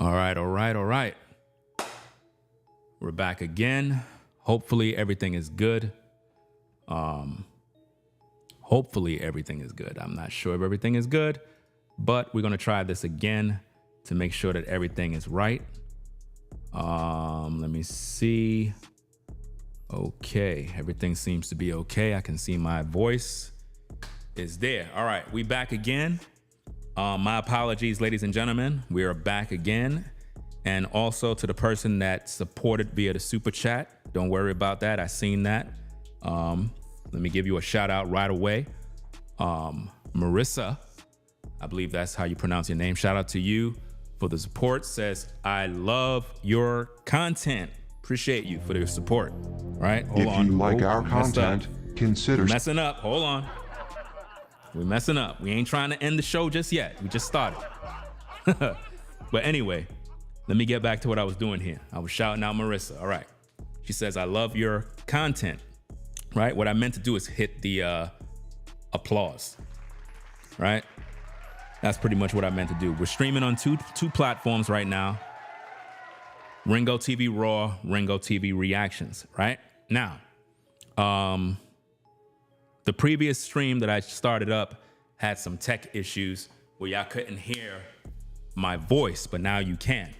All right. We're back again. Hopefully everything is good. Hopefully everything is good. I'm not sure if everything is good, but we're going to try this again to make sure that everything is right. Let me see. Okay, everything seems to be okay. I can see my voice is there. All right, we back again. My apologies, ladies and gentlemen. We are back again. And also to the person that supported via the super chat, don't worry about that. I seen that. Let me give you a shout out right away. Marissa, I believe that's how you pronounce your name. Shout out to you for the support. Says, I love your content. Appreciate you for the support. Right? Hold on. If you like our content, consider messing up. Hold on. We're messing up. We ain't trying to end the show just yet. We just started. But anyway, let me get back to what I was doing here. I was shouting out Marissa. All right. She says, I love your content. Right? What I meant to do is hit the applause. Right? That's pretty much what I meant to do. We're streaming on two platforms right now. Ringo TV Raw, Ringo TV Reactions, right? Now, the previous stream that I started up had some tech issues where y'all couldn't hear my voice, but now you can,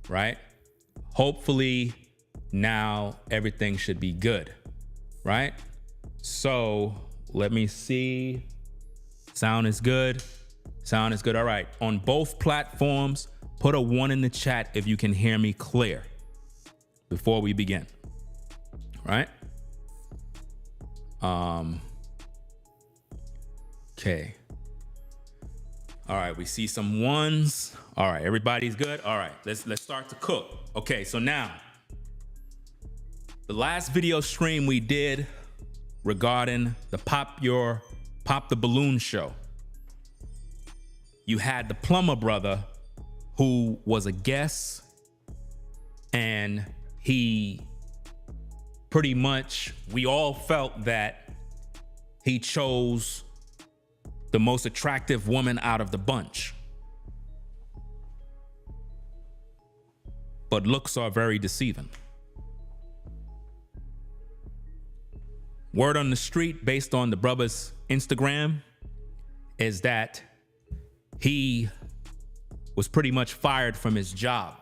right? Hopefully now everything should be good, right? So let me see. Sound is good. Sound is good. All right. On both platforms, put a 1 in the chat if you can hear me clear before we begin. Right? Okay. All right, we see some 1s. All right, everybody's good. All right, let's start to cook. Okay, so now the last video stream we did regarding the Pop the Balloon show. You had the Plumber brother who was a guest, and he pretty much, we all felt that he chose the most attractive woman out of the bunch. But looks are very deceiving. Word on the street, based on the brother's Instagram, is that he was pretty much fired from his job.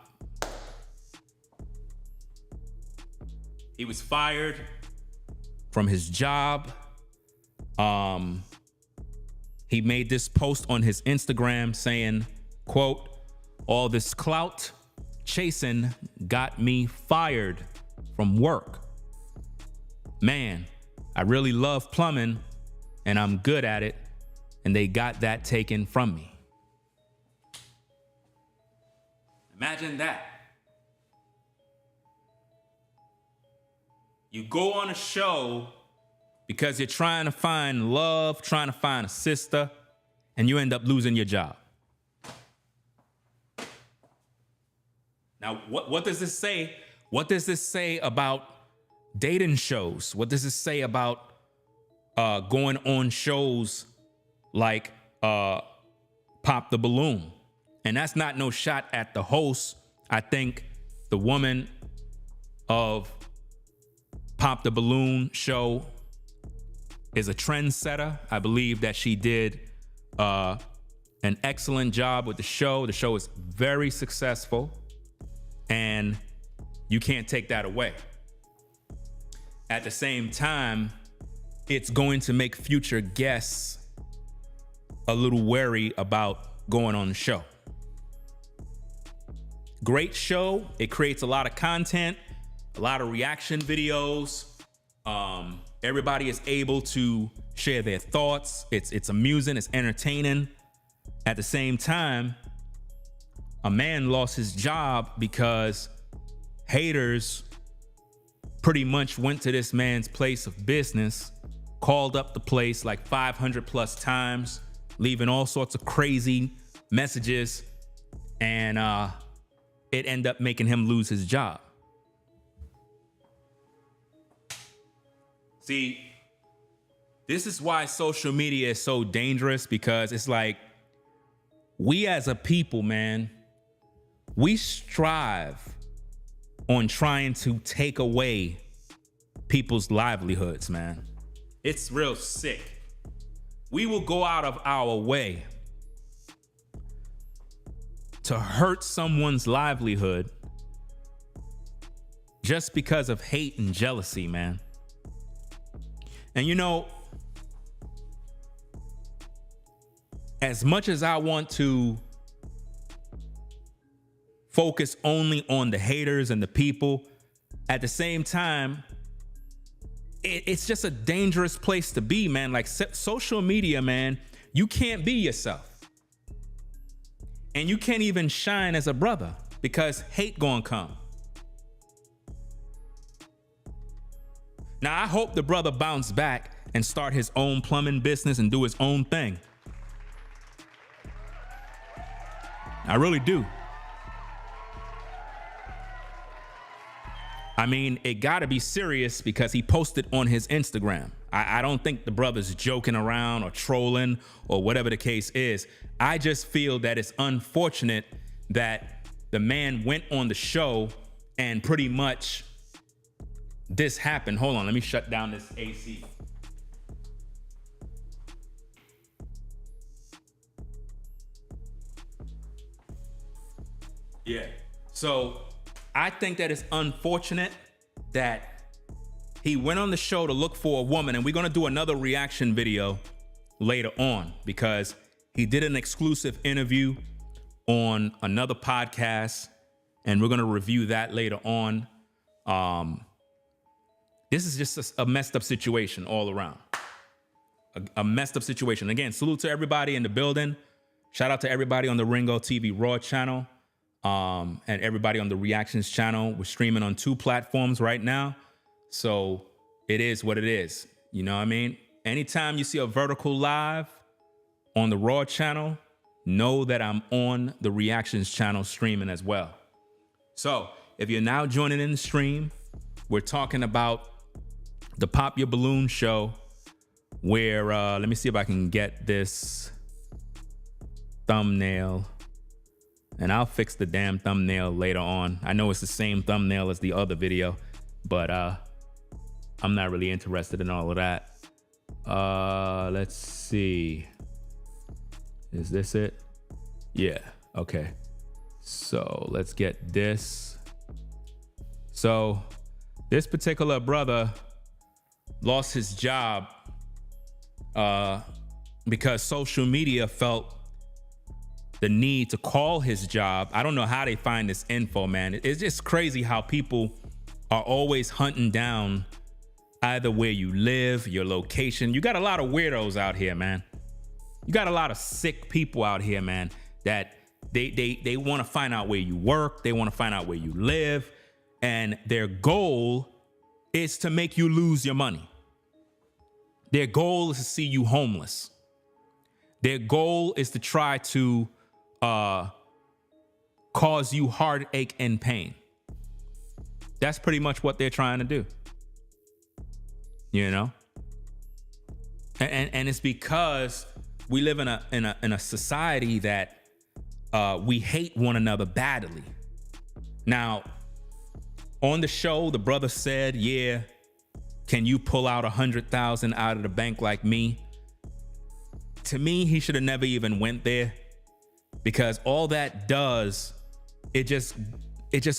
He was fired from his job. He made this post on his Instagram saying, quote, all this clout chasing got me fired from work. Man, I really love plumbing and I'm good at it, and they got that taken from me. Imagine that. You go on a show because you're trying to find love, trying to find a sister, and you end up losing your job. Now, what does this say? What does this say about dating shows? What does this say about going on shows like Pop the Balloon? And that's not no shot at the host. I think the woman of Pop the Balloon show is a trendsetter. I believe that she did an excellent job with the show. The show is very successful, and you can't take that away. At the same time, it's going to make future guests a little wary about going on the show. Great show. It creates a lot of content, a lot of reaction videos. Everybody is able to share their thoughts. It's amusing, it's entertaining. At the same time, a man lost his job because haters pretty much went to this man's place of business, called up the place like 500 plus times, leaving all sorts of crazy messages, and it ended up making him lose his job. See, this is why social media is so dangerous, because it's like, we as a people, man, we strive on trying to take away people's livelihoods, man. It's real sick. We will go out of our way to hurt someone's livelihood just because of hate and jealousy, man. And you know, as much as I want to focus only on the haters and the people, at the same time, it's just a dangerous place to be, man. Like social media, man, you can't be yourself. And you can't even shine as a brother because hate gonna come. Now, I hope the brother bounce back and start his own plumbing business and do his own thing. I really do. I mean, it gotta be serious because he posted on his Instagram. I don't think the brother's joking around or trolling or whatever the case is. I just feel that it's unfortunate that the man went on the show and pretty much this happened. Hold on, let me shut down this AC. Yeah, so I think that it's unfortunate that he went on the show to look for a woman, and we're gonna do another reaction video later on because he did an exclusive interview on another podcast, and we're gonna review that later on. This is just a messed up situation all around. A messed up situation. Again, salute to everybody in the building. Shout out to everybody on the Ringo TV Raw channel. And everybody on the Reactions channel. We're streaming on 2 platforms right now. So it is what it is. You know what I mean? Anytime you see a vertical live on the Raw channel, know that I'm on the Reactions channel streaming as well. So if you're now joining in the stream, we're talking about the Pop Your Balloon show where, let me see if I can get this thumbnail. And I'll fix the damn thumbnail later on. I know it's the same thumbnail as the other video, but I'm not really interested in all of that. Let's see. Is this it? Yeah, okay. So let's get this. So this particular brother lost his job because social media felt the need to call his job. I don't know how they find this info, man. It's just crazy how people are always hunting down either where you live, your location. You got a lot of weirdos out here, man. You got a lot of sick people out here, man, that they want to find out where you work. They want to find out where you live. And their goal is to make you lose your money. Their goal is to see you homeless. Their goal is to try to cause you heartache and pain. That's pretty much what they're trying to do. You know? And it's because we live in a society that we hate one another badly. Now, on the show, the brother said, yeah, can you pull out 100,000 out of the bank like me? To me, he should have never even went there. Because all that does, it just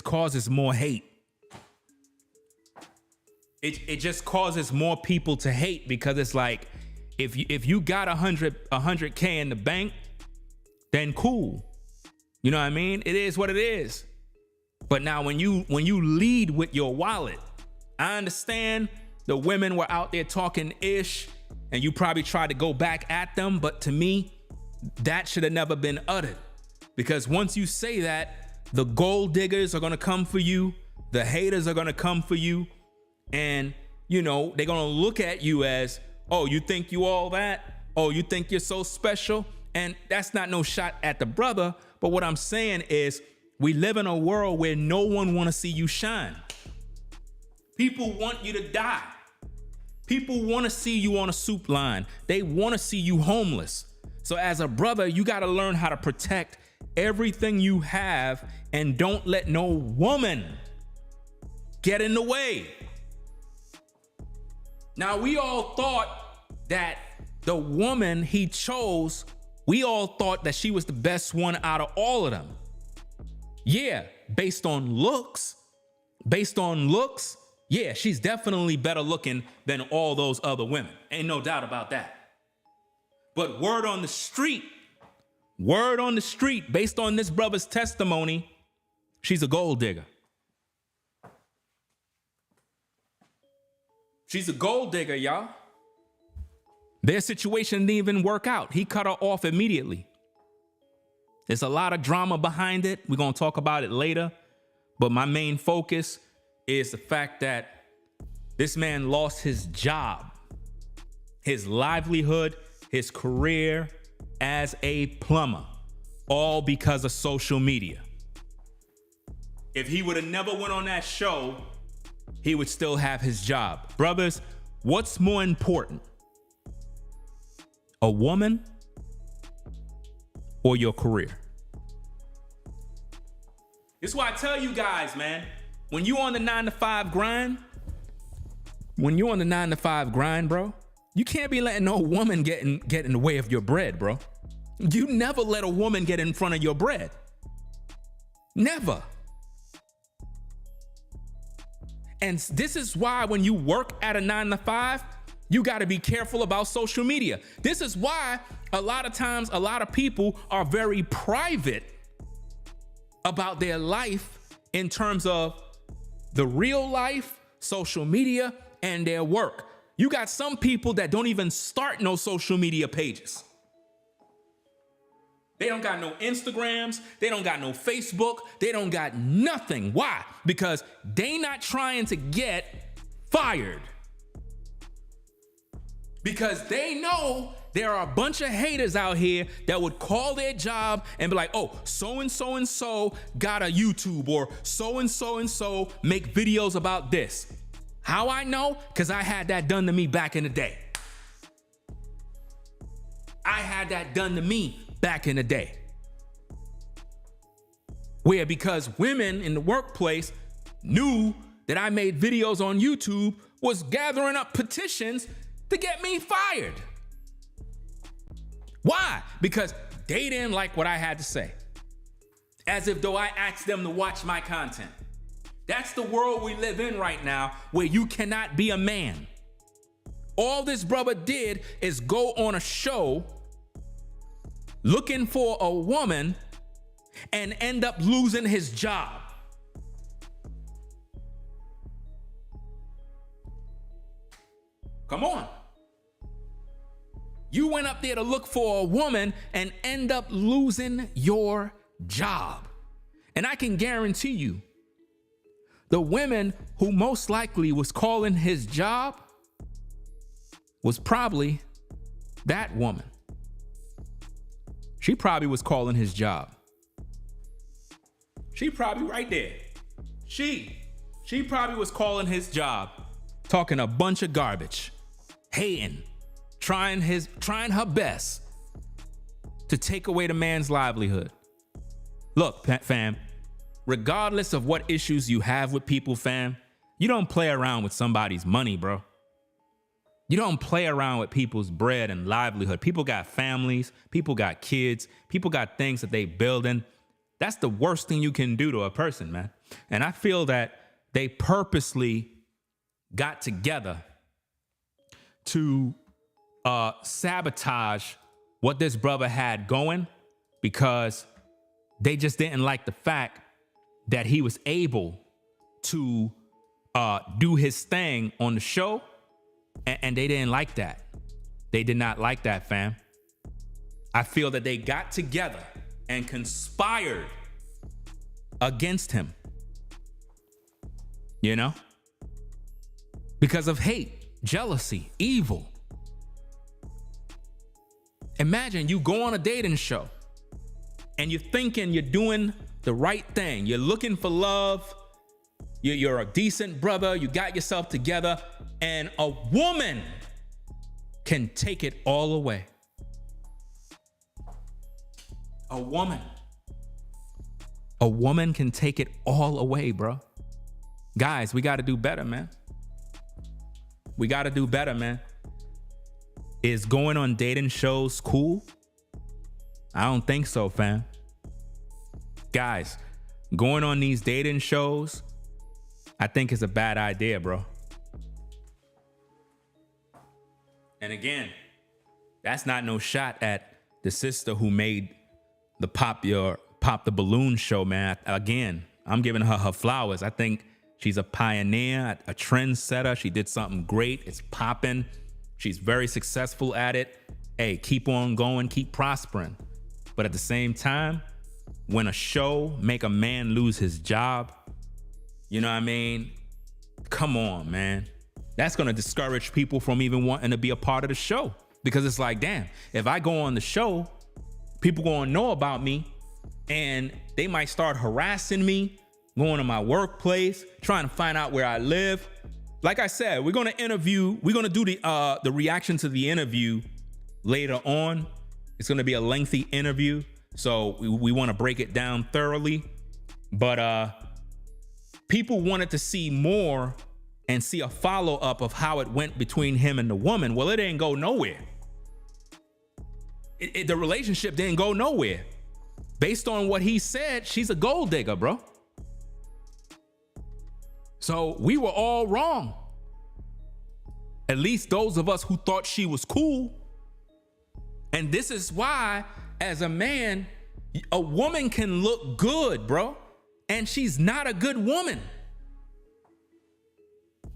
causes more hate. It just causes more people to hate because it's like, if you got 100K in the bank, then cool. You know what I mean? It is what it is. But now when you lead with your wallet, I understand the women were out there talking ish and you probably tried to go back at them. But to me, that should have never been uttered, because once you say that, the gold diggers are going to come for you. The haters are going to come for you. And, you know, they're going to look at you as, oh, you think you all that? Oh, you think you're so special? And that's not no shot at the brother. But what I'm saying is we live in a world where no one want to see you shine. People want you to die. People want to see you on a soup line. They want to see you homeless. So as a brother, you got to learn how to protect everything you have and don't let no woman get in the way. Now, we all thought that the woman he chose, we all thought that she was the best one out of all of them. Yeah, based on looks, yeah, she's definitely better looking than all those other women. Ain't no doubt about that. But word on the street, based on this brother's testimony, she's a gold digger. She's a gold digger, y'all. Their situation didn't even work out. He cut her off immediately. There's a lot of drama behind it. We're going to talk about it later. But my main focus is the fact that this man lost his job, his livelihood, his career as a plumber, all because of social media. If he would have never went on that show, he would still have his job. Brothers, what's more important? A woman or your career? This is why I tell you guys, man, when you on the 9-to-5 grind, bro, you can't be letting no woman get in the way of your bread, bro. You never let a woman get in front of your bread. Never. And this is why when you work at a 9-to-5, you got to be careful about social media. This is why a lot of times a lot of people are very private about their life in terms of the real life, social media, and their work. You got some people that don't even start no social media pages. They don't got no Instagrams. They don't got no Facebook. They don't got nothing. Why? Because they not trying to get fired. Because they know there are a bunch of haters out here that would call their job and be like, oh, so-and-so and so got a YouTube, or so-and-so and so make videos about this. How I know? Because I had that done to me back in the day. Back in the day. Where because women in the workplace knew that I made videos on YouTube, was gathering up petitions to get me fired. Why? Because they didn't like what I had to say. As if though I asked them to watch my content. That's the world we live in right now, where you cannot be a man. All this brother did is go on a show looking for a woman and end up losing his job. Come on. You went up there to look for a woman and end up losing your job. And I can guarantee you, the women who most likely was calling his job was probably that woman. She probably was calling his job. She probably right there. She probably was calling his job, talking a bunch of garbage, hating, trying her best to take away the man's livelihood. Look, fam, regardless of what issues you have with people, fam, you don't play around with somebody's money, bro. You don't play around with people's bread and livelihood. People got families, people got kids, people got things that they building. That's the worst thing you can do to a person, man. And I feel that they purposely got together to sabotage what this brother had going, because they just didn't like the fact that he was able to do his thing on the show. And they didn't like that. They did not like that, fam. I feel that they got together and conspired against him. You know? Because of hate, jealousy, evil. Imagine you go on a dating show and you're thinking you're doing the right thing. You're looking for love. You're a decent brother. You got yourself together. And a woman can take it all away. A woman A woman can take it all away, bro. Guys, we got to do better, man. We got to do better, man. Is going on dating shows cool? I don't think so, fam. Guys, going on these dating shows, I think is a bad idea, bro. And again, that's not no shot at the sister who made the Pop the Balloon show, man. Again, I'm giving her flowers. I think she's a pioneer, a trendsetter. She did something great. It's popping. She's very successful at it. Hey, keep on going, keep prospering. But at the same time, when a show make a man lose his job, you know what I mean? Come on, man. That's gonna discourage people from even wanting to be a part of the show. Because it's like, damn, if I go on the show, people gonna know about me and they might start harassing me, going to my workplace, trying to find out where I live. Like I said, we're gonna do the reaction to the interview later on. It's gonna be a lengthy interview, so we wanna break it down thoroughly. But people wanted to see more and see a follow-up of how it went between him and the woman. Well, it didn't go nowhere. The relationship didn't go nowhere. Based on what he said, she's a gold digger, bro. So we were all wrong. At least those of us who thought she was cool. And this is why, as a man, a woman can look good, bro. And she's not a good woman.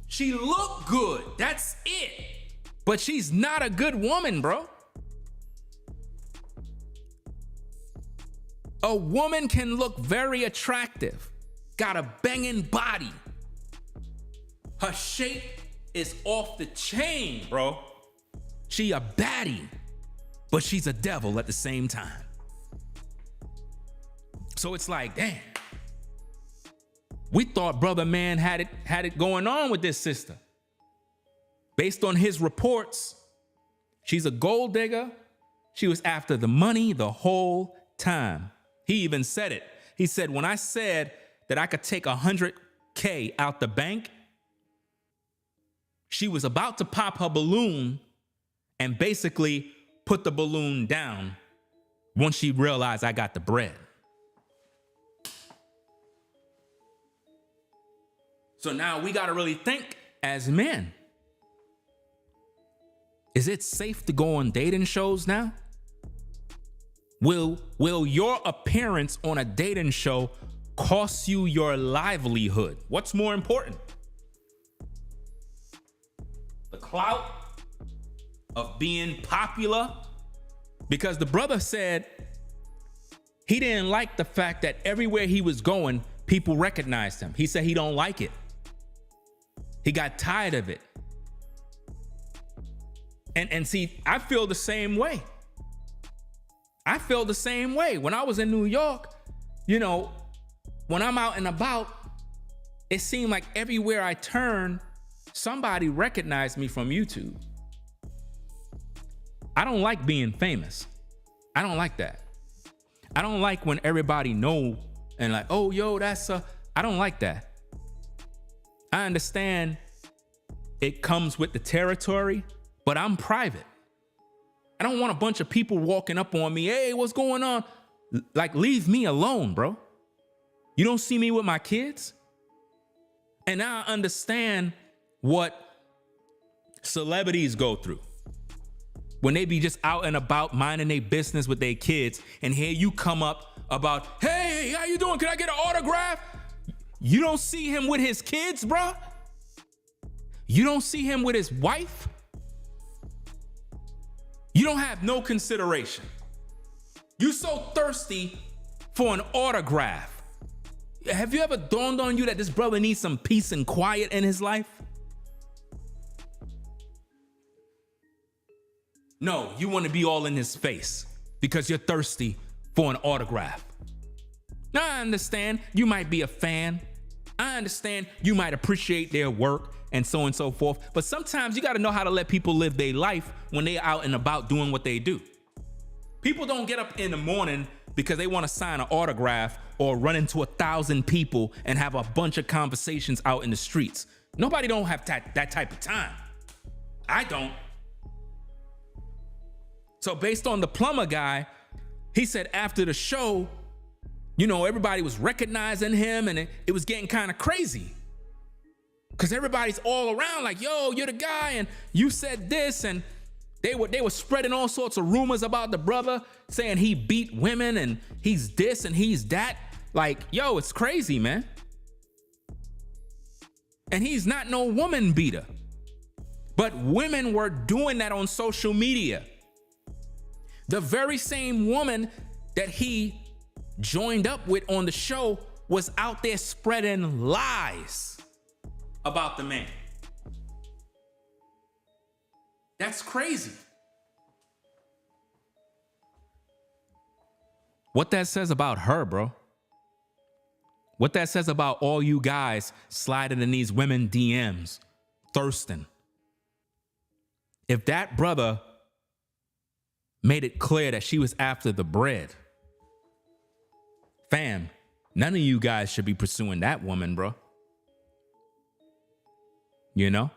She looked good, that's it. But she's not a good woman, bro. A woman can look very attractive, got a banging body. Her shape is off the chain, bro. She a baddie, but she's a devil at the same time. So it's like, damn. We thought brother man had it going on with this sister. Based on his reports, she's a gold digger. She was after the money the whole time. He even said it. He said, when I said that I could take $100K out the bank, she was about to pop her balloon and basically put the balloon down once she realized I got the bread. So now we got to really think as men. Is it safe to go on dating shows now? Will your appearance on a dating show cost you your livelihood? What's more important? The clout of being popular? Because the brother said he didn't like the fact that everywhere he was going, people recognized him. He said he don't like it. He got tired of it. And see, I feel the same way. I feel the same way. When I was in New York, you know, when I'm out and about, it seemed like everywhere I turned, somebody recognized me from YouTube. I don't like being famous. I don't like that. I don't like when everybody know and like, oh, yo, I don't like that. I understand it comes with the territory, but I'm private. I don't want a bunch of people walking up on me. Hey, what's going on? Like, leave me alone, bro. You don't see me with my kids? And now I understand what celebrities go through when they be just out and about minding their business with their kids, and here you come up about, hey, how you doing? Can I get an autograph? You don't see him with his kids, bro? You don't see him with his wife? You don't have no consideration. You so thirsty for an autograph. Have you ever dawned on you that this brother needs some peace and quiet in his life? No, you want to be all in his face because you're thirsty for an autograph. Now, I understand you might be a fan. I understand you might appreciate their work and so on and so forth. But sometimes you got to know how to let people live their life when they're out and about doing what they do. People don't get up in the morning because they want to sign an autograph or run into 1,000 people and have a bunch of conversations out in the streets. Nobody don't have that type of time. I don't. So based on the Plumber guy, he said after the show, you know, everybody was recognizing him and it was getting kind of crazy. Because everybody's all around like, yo, you're the guy and you said this. And they were spreading all sorts of rumors about the brother, saying he beat women and he's this and he's that. Like, yo, it's crazy, man. And he's not no woman beater. But women were doing that on social media. The very same woman that he joined up with on the show was out there spreading lies about the man. That's crazy. What that says about her, bro. What that says about all you guys sliding in these women DMs, thirsting. If that brother made it clear that she was after the bread, fam, none of you guys should be pursuing that woman, bro. You know?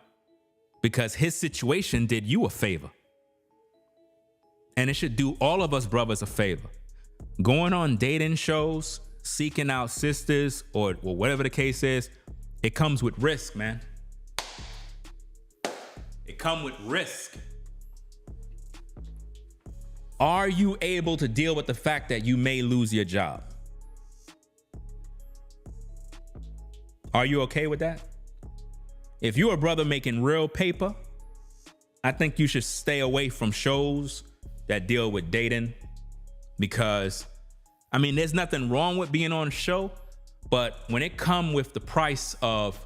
Because his situation did you a favor. And it should do all of us brothers a favor. Going on dating shows, seeking out sisters, or whatever the case is, it comes with risk, man. It comes with risk. Are you able to deal with the fact that you may lose your job? Are you okay with that? If you're a brother making real paper, I think you should stay away from shows that deal with dating, because, I mean, there's nothing wrong with being on a show, but when it comes with the price of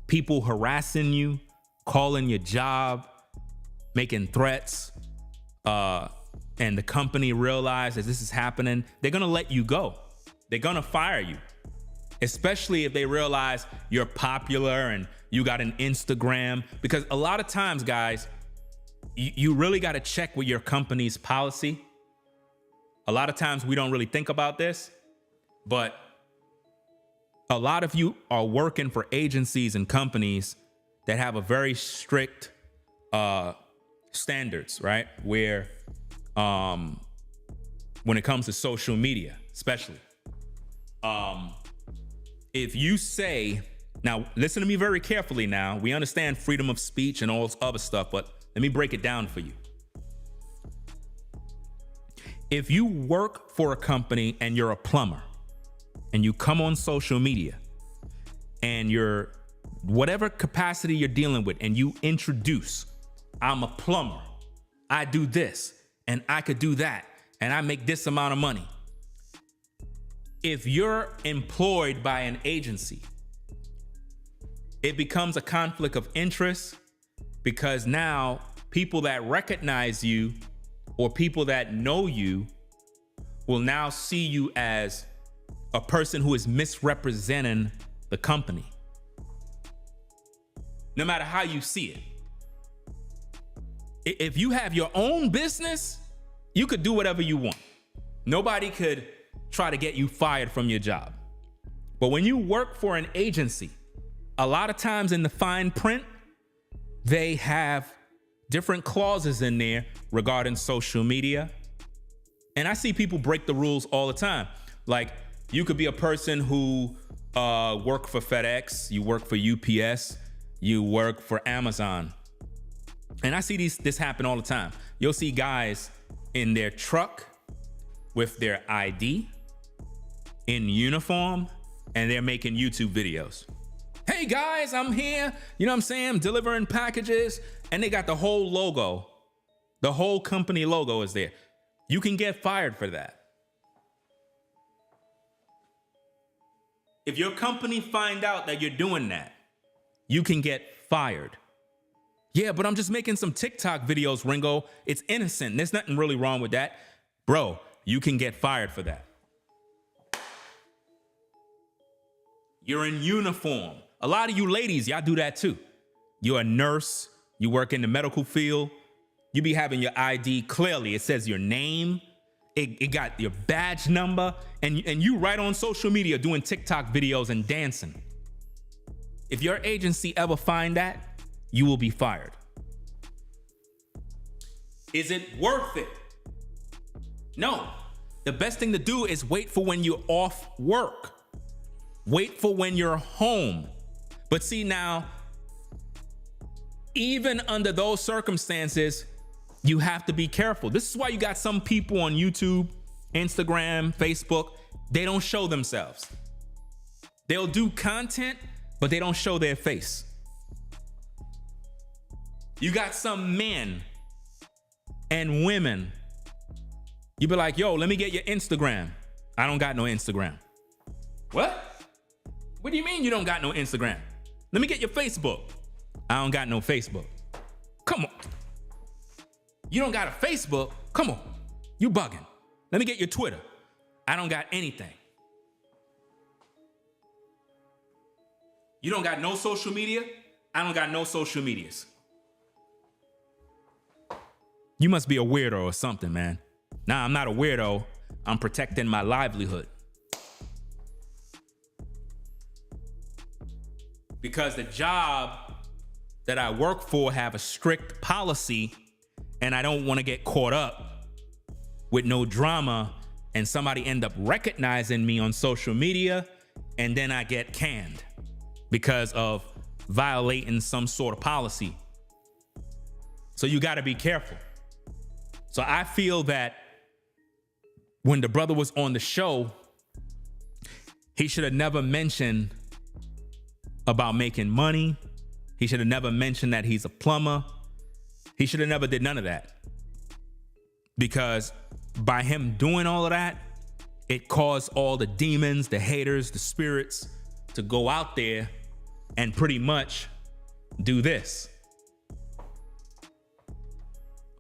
people harassing you, calling your job, making threats, and the company realizes this is happening, they're gonna let you go. They're gonna fire you, especially if they realize you're popular and you got an Instagram. Because a lot of times, guys, you really got to check with your company's policy. A lot of times we don't really think about this, but a lot of you are working for agencies and companies that have a very strict standards, right? Where when it comes to social media, especially, if you say, now listen to me very carefully now, we understand freedom of speech and all this other stuff, but let me break it down for you. If you work for a company and you're a plumber and you come on social media and you're whatever capacity you're dealing with and you introduce, I'm a plumber, I do this and I could do that and I make this amount of money. If you're employed by an agency, it becomes a conflict of interest, because now people that recognize you or people that know you will now see you as a person who is misrepresenting the company. No matter how you see it. If you have your own business, you could do whatever you want. Nobody could try to get you fired from your job. But when you work for an agency, a lot of times in the fine print, they have different clauses in there regarding social media. And I see people break the rules all the time. Like, you could be a person who work for FedEx, you work for UPS, you work for Amazon. And I see this happen all the time. You'll see guys in their truck with their ID, in uniform, and they're making YouTube videos. Hey guys, I'm here, you know what I'm saying? I'm delivering packages, and they got the whole logo. The whole company logo is there. You can get fired for that. If your company find out that you're doing that, you can get fired. Yeah, but I'm just making some TikTok videos, Ringo. It's innocent. There's nothing really wrong with that. Bro, you can get fired for that. You're in uniform. A lot of you ladies, y'all do that too. You're a nurse, you work in the medical field, you be having your ID clearly. It says your name It got your badge number, and you right on social media doing TikTok videos and dancing. If your agency ever find that, you will be fired. Is it worth it? No. The best thing to do is wait for when you're off work. Wait for when you're home. But see now, even under those circumstances, you have to be careful. This is why you got some people on YouTube, Instagram, Facebook, they don't show themselves. They'll do content, but they don't show their face. You got some men and women, you be like, yo, let me get your Instagram. I don't got no Instagram. What? What do you mean you don't got no Instagram? Let me get your Facebook. I don't got no Facebook. Come on. You don't got a Facebook? Come on. You bugging. Let me get your Twitter. I don't got anything. You don't got no social media? I don't got no social medias. You must be a weirdo or something, man. Nah, I'm not a weirdo. I'm protecting my livelihood. Because the job that I work for have a strict policy, and I don't want to get caught up with no drama and somebody end up recognizing me on social media and then I get canned because of violating some sort of policy. So you got to be careful. So I feel that when the brother was on the show, he should have never mentioned about making money. He should have never mentioned that he's a plumber. He should have never did none of that. Because by him doing all of that, it caused all the demons, the haters, the spirits to go out there and pretty much do this.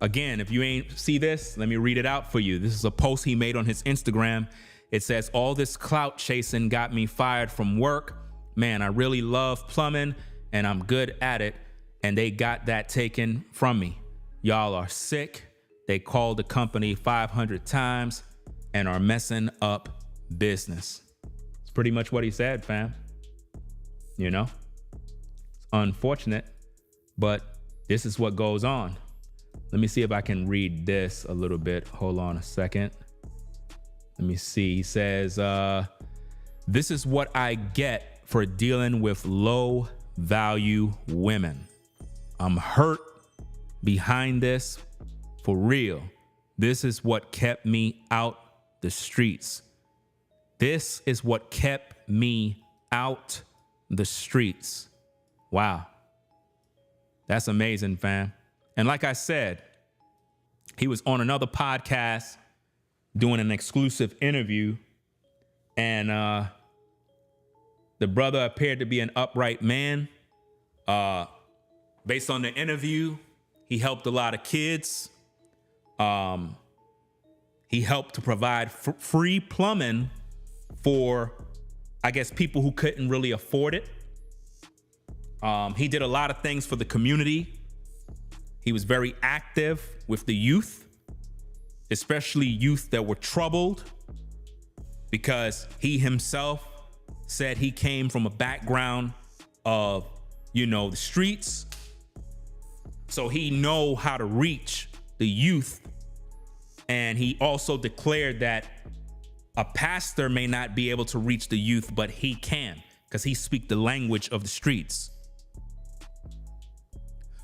Again, if you ain't see this, let me read it out for you. This is a post he made on his Instagram. It says, all this clout chasing got me fired from work. Man, I really love plumbing and I'm good at it. And they got that taken from me. Y'all are sick. They called the company 500 times and are messing up business. It's pretty much what he said, fam. You know, it's unfortunate, but this is what goes on. Let me see if I can read this a little bit. Hold on a second. Let me see. He says, this is what I get for dealing with low value women. I'm hurt behind this for real. This is what kept me out the streets. This is what kept me out the streets. Wow. That's amazing, fam. And like I said, he was on another podcast doing an exclusive interview, and the brother appeared to be an upright man. Based on the interview, he helped a lot of kids. He helped to provide free plumbing for, I guess, people who couldn't really afford it. He did a lot of things for the community. He was very active with the youth, especially youth that were troubled, because he himself said he came from a background of, you know, the streets. So he know how to reach the youth. And he also declared that a pastor may not be able to reach the youth, but he can, because he speaks the language of the streets.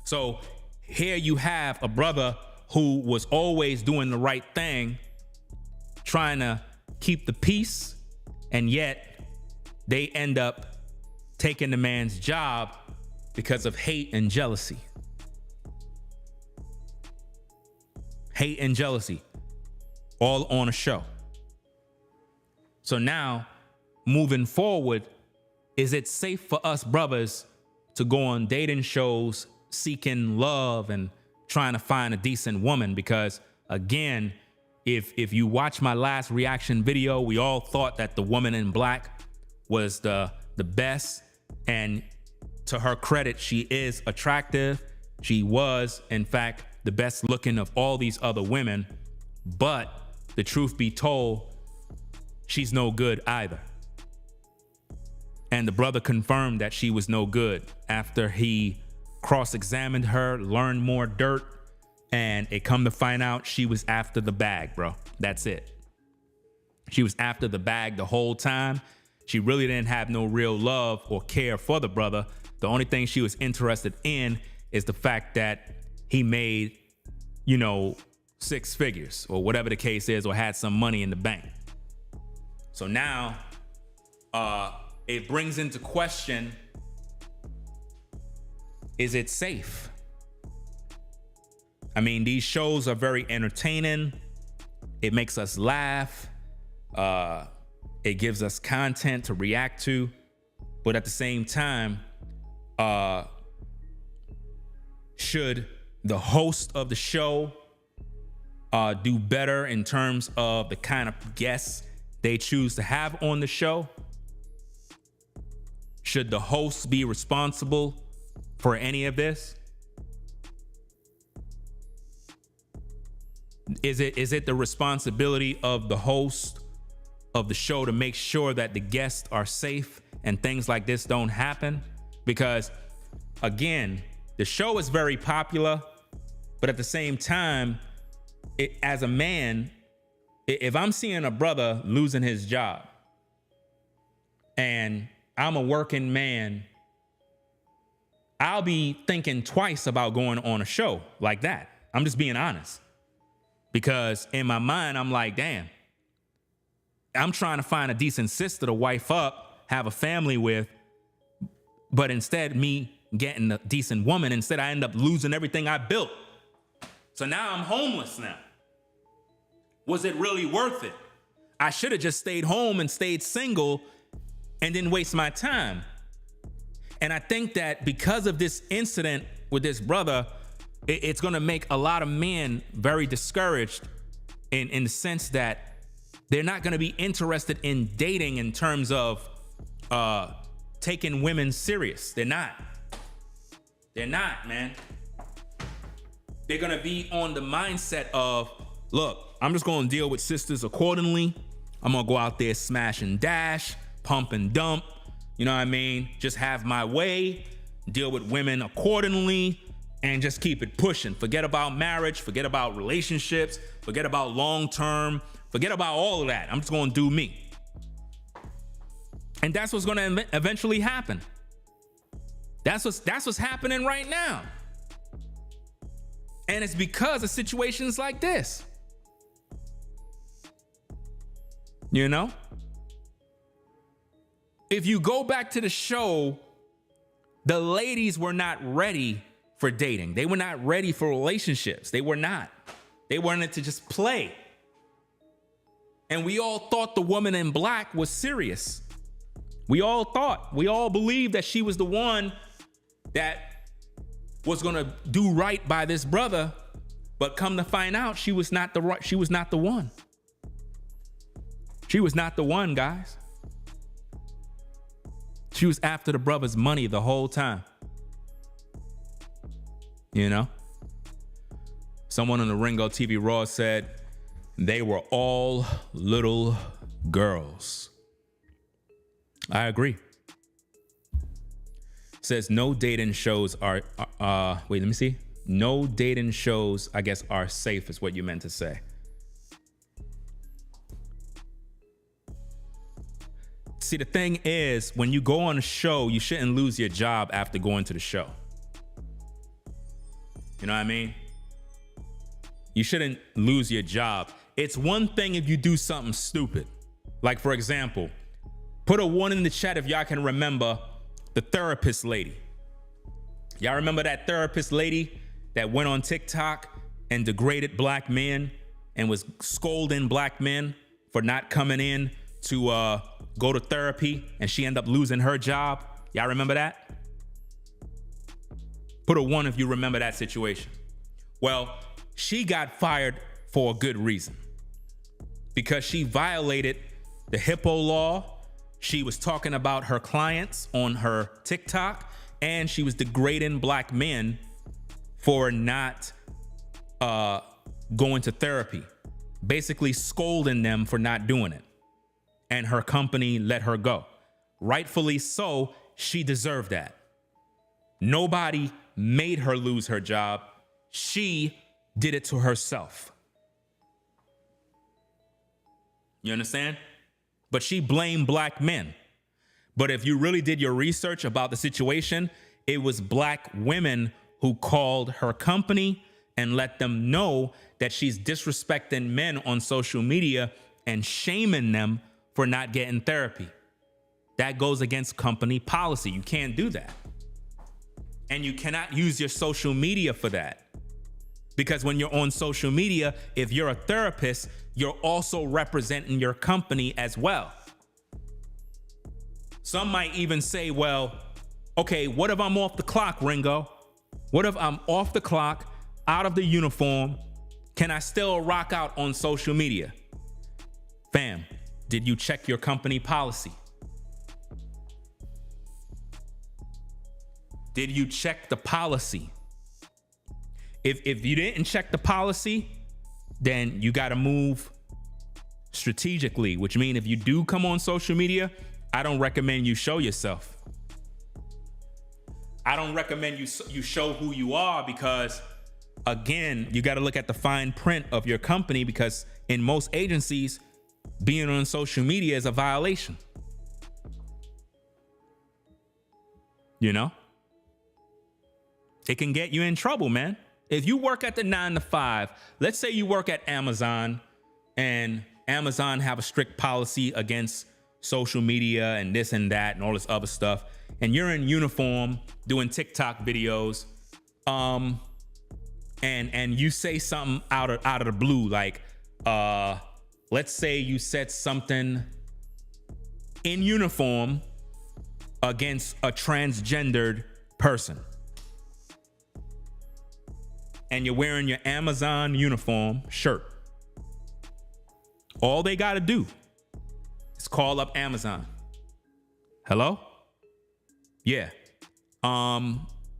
So here you have a brother who was always doing the right thing, trying to keep the peace, and yet they end up taking the man's job because of hate and jealousy. Hate and jealousy, all on a show. So now, moving forward, is it safe for us brothers to go on dating shows seeking love and trying to find a decent woman? Because again, if you watch my last reaction video, we all thought that the woman in black was the best, and to her credit, she is attractive. She was, in fact, the best looking of all these other women. But the truth be told, she's no good either. And the brother confirmed that she was no good after he cross-examined her, learned more dirt, and it come to find out she was after the bag, bro. That's it. She was after the bag the whole time. She really didn't have no real love or care for the brother. The only thing she was interested in is the fact that he made, 6 figures or whatever the case is, or had some money in the bank. So now it brings into question, is it safe? I mean, these shows are very entertaining. It makes us laugh. It gives us content to react to. But at the same time, should the host of the show do better in terms of the kind of guests they choose to have on the show? Should the host be responsible for any of this? Is it the responsibility of the host of the show to make sure that the guests are safe and things like this don't happen? Because again, the show is very popular, but at the same time, as a man, if I'm seeing a brother losing his job and I'm a working man, I'll be thinking twice about going on a show like that. I'm just being honest. Because in my mind, I'm like, damn, I'm trying to find a decent sister to wife up, have a family with, but instead me getting a decent woman, instead I end up losing everything I built. So now I'm homeless now. Was it really worth it? I should have just stayed home and stayed single and didn't waste my time. And I think that because of this incident with this brother, it's going to make a lot of men very discouraged in the sense that they're not going to be interested in dating in terms of taking women serious. They're not. They're not, man. They're going to be on the mindset of, look, I'm just going to deal with sisters accordingly. I'm going to go out there, smash and dash, pump and dump. You know what I mean? Just have my way, deal with women accordingly, and just keep it pushing. Forget about marriage, forget about relationships, forget about long-term, forget about all of that. I'm just going to do me. And that's what's going to eventually happen. That's what's happening right now. And it's because of situations like this. You know? If you go back to the show, the ladies were not ready for dating. They were not ready for relationships. They were not. They wanted to just play. And we all thought the woman in black was serious. We all believed that she was the one that was gonna do right by this brother, but come to find out, she was not the one. She was not the one, guys. She was after the brother's money the whole time. You know? Someone on the Ringo TV Raw said they were all little girls. I agree. Says no dating shows are, wait, let me see. No dating shows, I guess, are safe is what you meant to say. See, the thing is, when you go on a show, you shouldn't lose your job after going to the show. You know what I mean? You shouldn't lose your job. It's one thing if you do something stupid. Like, for example, put a 1 in the chat if y'all can remember the therapist lady. Y'all remember that therapist lady that went on TikTok and degraded black men and was scolding black men for not coming in to go to therapy, and she ended up losing her job? Y'all remember that? Put a 1 if you remember that situation. Well, she got fired for a good reason. Because she violated the HIPAA law. She was talking about her clients on her TikTok, and she was degrading black men for not going to therapy. basically scolding them for not doing it. And her company let her go. Rightfully so, she deserved that. Nobody made her lose her job. She did it to herself. You understand? But she blamed black men. But if you really did your research about the situation, it was black women who called her company and let them know that she's disrespecting men on social media and shaming them for not getting therapy. That goes against company policy. You can't do that. And you cannot use your social media for that. Because when you're on social media, if you're a therapist, you're also representing your company as well. Some might even say, well, okay, what if I'm off the clock, Ringo? What if I'm off the clock, out of the uniform? Can I still rock out on social media? Fam, did you check your company policy? Did you check the policy? If you didn't check the policy, then you got to move strategically, which means if you do come on social media, I don't recommend you show yourself. I don't recommend you show who you are because, again, you got to look at the fine print of your company because in most agencies, being on social media is a violation. You know? It can get you in trouble, man. If you work at the 9 to 5, let's say you work at Amazon and Amazon have a strict policy against social media and this and that and all this other stuff, and you're in uniform doing TikTok videos, and you say something out of the blue, like let's say you said something in uniform against a transgendered person. And you're wearing your Amazon uniform shirt. All they got to do is call up Amazon. Hello? Yeah.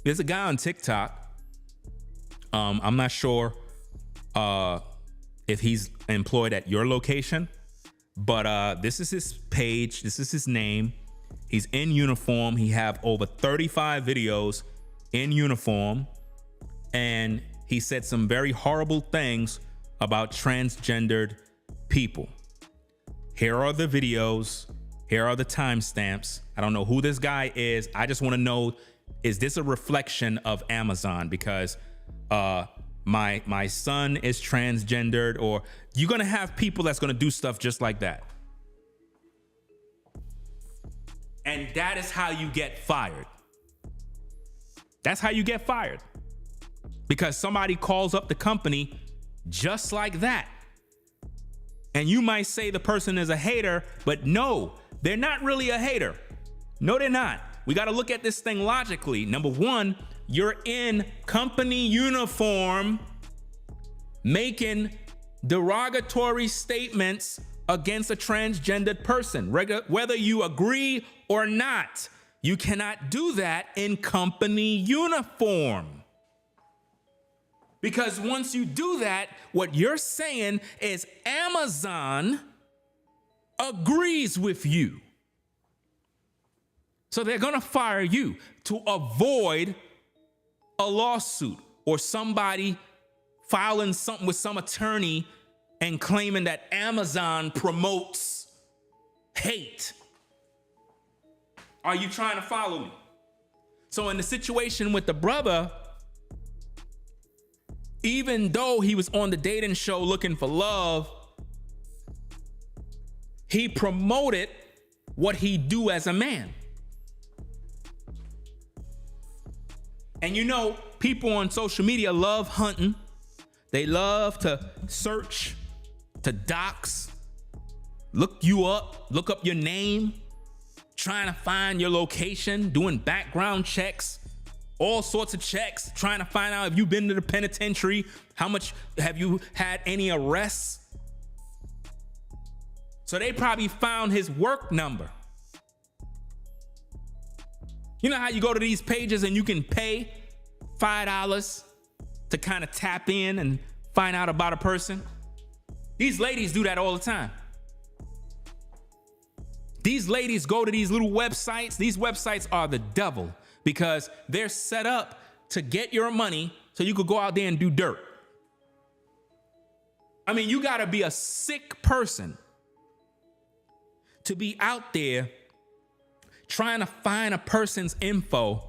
There's a guy on TikTok. I'm not sure if he's employed at your location, but this is his page. This is his name. He's in uniform. He have over 35 videos in uniform. And he said some very horrible things about transgendered people. Here are the videos. Here are the timestamps. I don't know who this guy is. I just want to know, is this a reflection of Amazon? Because my son is transgendered, or you're going to have people that's going to do stuff just like that. And that is how you get fired. That's how you get fired. Because somebody calls up the company just like that. And you might say the person is a hater, but no, they're not really a hater. No, they're not. We got to look at this thing logically. Number one, you're in company uniform making derogatory statements against a transgendered person, whether you agree or not. You cannot do that in company uniform. Because once you do that, what you're saying is Amazon agrees with you. So they're going to fire you to avoid a lawsuit or somebody filing something with some attorney and claiming that Amazon promotes hate. Are you trying to follow me? So in the situation with the brother, even though he was on the dating show looking for love, he promoted what he do as a man. And you know, people on social media love hunting. They love to search, to dox, look you up, look up your name, trying to find your location, doing background checks, all sorts of checks, trying to find out if you've been to the penitentiary, how much have you had any arrests. So they probably found his work number. You know how you go to these pages and you can pay $5 to kind of tap in and find out about a person? These ladies do that all the time. These ladies go to these little websites. These websites are the devil because they're set up to get your money so you could go out there and do dirt. I mean, you got to be a sick person to be out there trying to find a person's info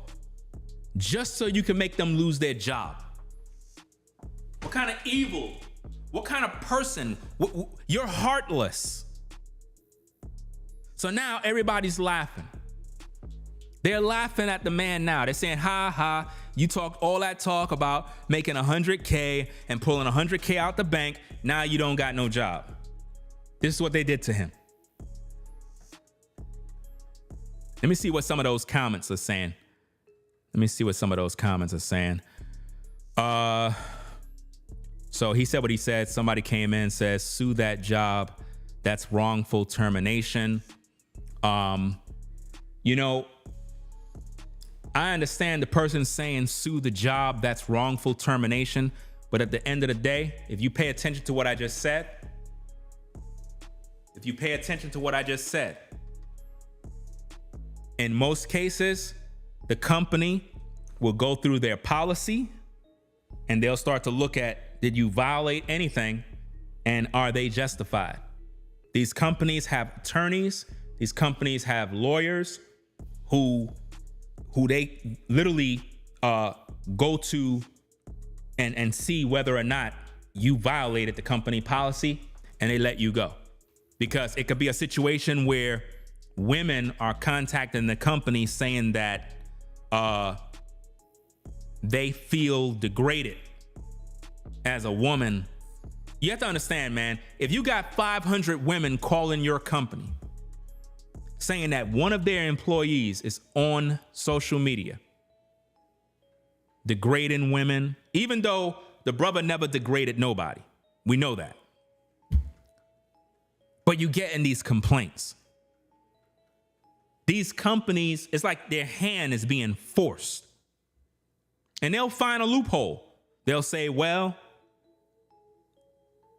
just so you can make them lose their job. What kind of evil? What kind of person? You're heartless. So now everybody's laughing. They're laughing at the man now. They're saying, ha ha, you talked all that talk about making 100K and pulling 100K out the bank. Now you don't got no job. This is what they did to him. Let me see what some of those comments are saying. So he said what he said. Somebody came in and says, sue that job. That's wrongful termination. You know, I understand the person saying sue the job, that's wrongful termination. But at the end of the day, if you pay attention to what I just said, in most cases, the company will go through their policy and they'll start to look at, did you violate anything and are they justified? These companies have attorneys, these companies have lawyers who they literally go to and see whether or not you violated the company policy and they let you go. Because it could be a situation where women are contacting the company saying that they feel degraded as a woman. You have to understand, man, if you got 500 women calling your company saying that one of their employees is on social media degrading women, even though the brother never degraded nobody, we know that. But you get in these complaints. These companies, it's like their hand is being forced. And they'll find a loophole. They'll say, well,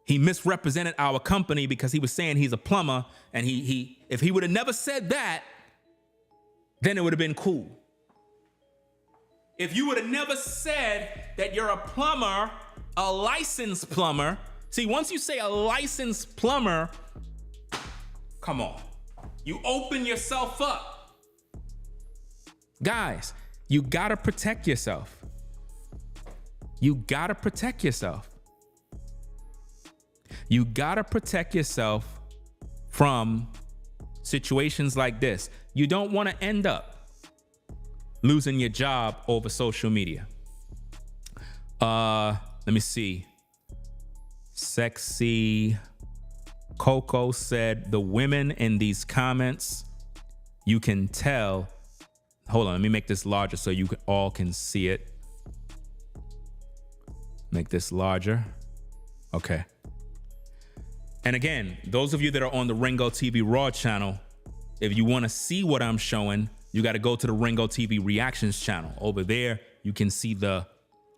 he misrepresented our company because he was saying he's a plumber, and he if he would have never said that, then it would have been cool. If you would have never said that you're a plumber, a licensed plumber. See, once you say a licensed plumber, come on. You open yourself up. Guys, you gotta protect yourself. You gotta protect yourself. You gotta protect yourself from situations like this. You don't want to end up losing your job over social media. Let me see. Sexy Coco said the women in these comments, you can tell. Hold on, let me make this larger so you all can see it. Make this larger. Okay. And again, those of you that are on the Ringo TV Raw channel, if you want to see what I'm showing, you got to go to the Ringo TV Reactions channel. Over there, you can see the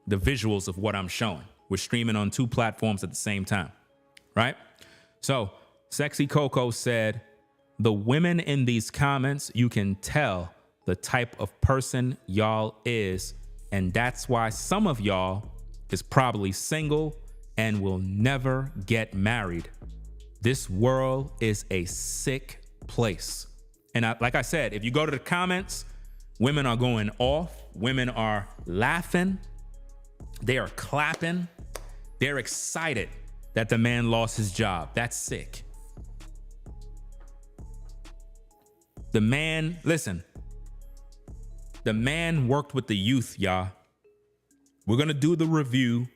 visuals of what I'm showing. We're streaming on 2 platforms at the same time, right? So, Sexy Coco said, the women in these comments, you can tell the type of person y'all is, and that's why some of y'all is probably single and will never get married. This world is a sick place. And like I said, if you go to the comments, women are going off. Women are laughing. They are clapping. They're excited that the man lost his job. That's sick. The man, listen, the man worked with the youth, y'all. We're going to do the review.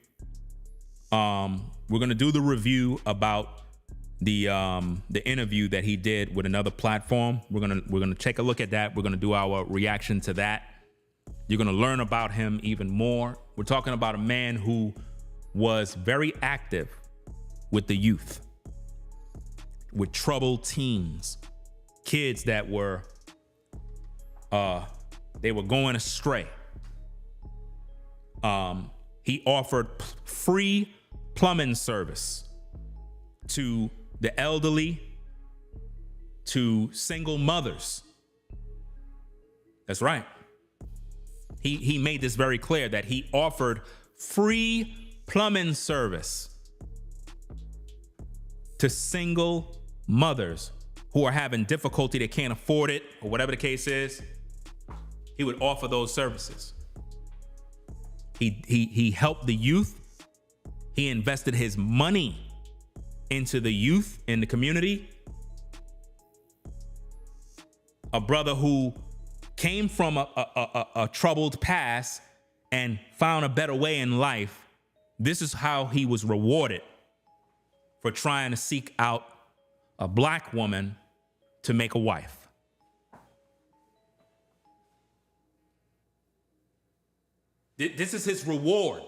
We're going to do the review about the interview that he did with another platform. We're going to take a look at that. We're going to do our reaction to that. You're going to learn about him even more. We're talking about a man who was very active with the youth, with troubled teens, kids that were they were going astray. He offered free plumbing service to the elderly, to single mothers. That's right. He made this very clear that he offered free plumbing service to single mothers who are having difficulty, they can't afford it, or whatever the case is. He would offer those services. He helped the youth. He invested his money into the youth in the community. A brother who came from a troubled past and found a better way in life. This is how he was rewarded for trying to seek out a black woman to make a wife. This is his reward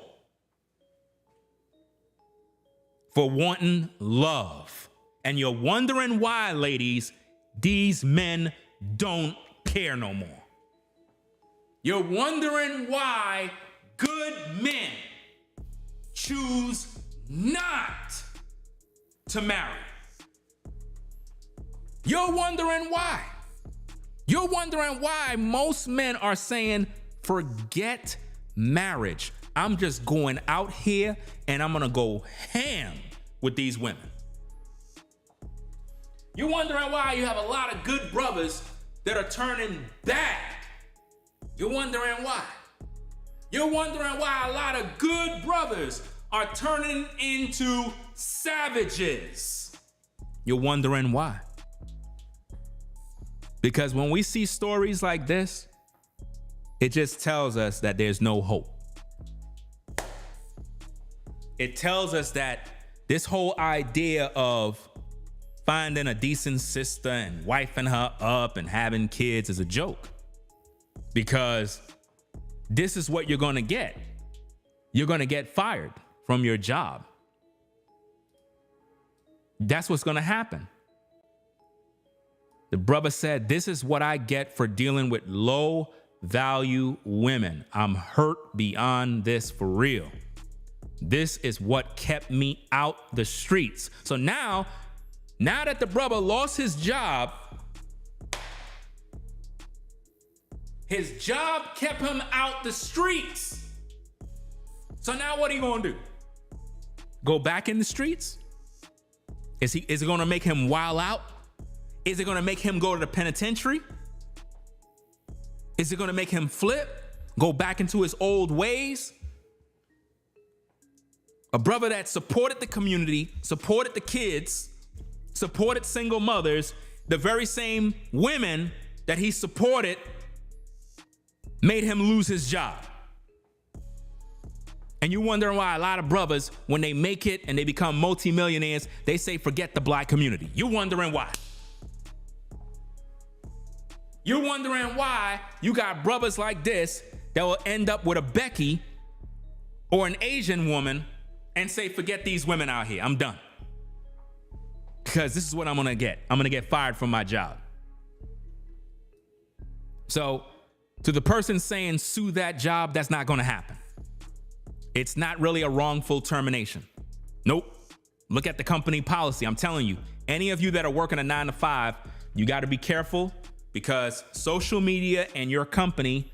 for wanting love. And you're wondering why, ladies, these men don't care no more. You're wondering why good men choose not to marry. You're wondering why. You're wondering why most men are saying, forget marriage. I'm just going out here and I'm gonna go ham with these women. You're wondering why you have a lot of good brothers that are turning bad. You're wondering why. You're wondering why a lot of good brothers are turning into savages. You're wondering why. Because when we see stories like this, it just tells us that there's no hope. It tells us that this whole idea of finding a decent sister and wifing her up and having kids is a joke. Because this is what you're gonna get. You're gonna get fired from your job. That's what's gonna happen. The brother said, this is what I get for dealing with low value women. I'm hurt beyond this for real. This is what kept me out the streets. So now that the brother lost his job kept him out the streets. So now what are you gonna do? Go back in the streets? Is it gonna make him wild out? Is it gonna make him go to the penitentiary? Is it gonna make him flip? Go back into his old ways? A brother that supported the community, supported the kids, supported single mothers, the very same women that he supported made him lose his job. And you're wondering why a lot of brothers, when they make it and they become multimillionaires, they say, forget the black community. You're wondering why. You're wondering why you got brothers like this that will end up with a Becky or an Asian woman and say, forget these women out here. I'm done. Because this is what I'm going to get. I'm going to get fired from my job. So to the person saying sue that job, that's not going to happen. It's not really a wrongful termination. Nope. Look at the company policy. I'm telling you, any of you that are working a 9 to 5, you got to be careful because social media and your company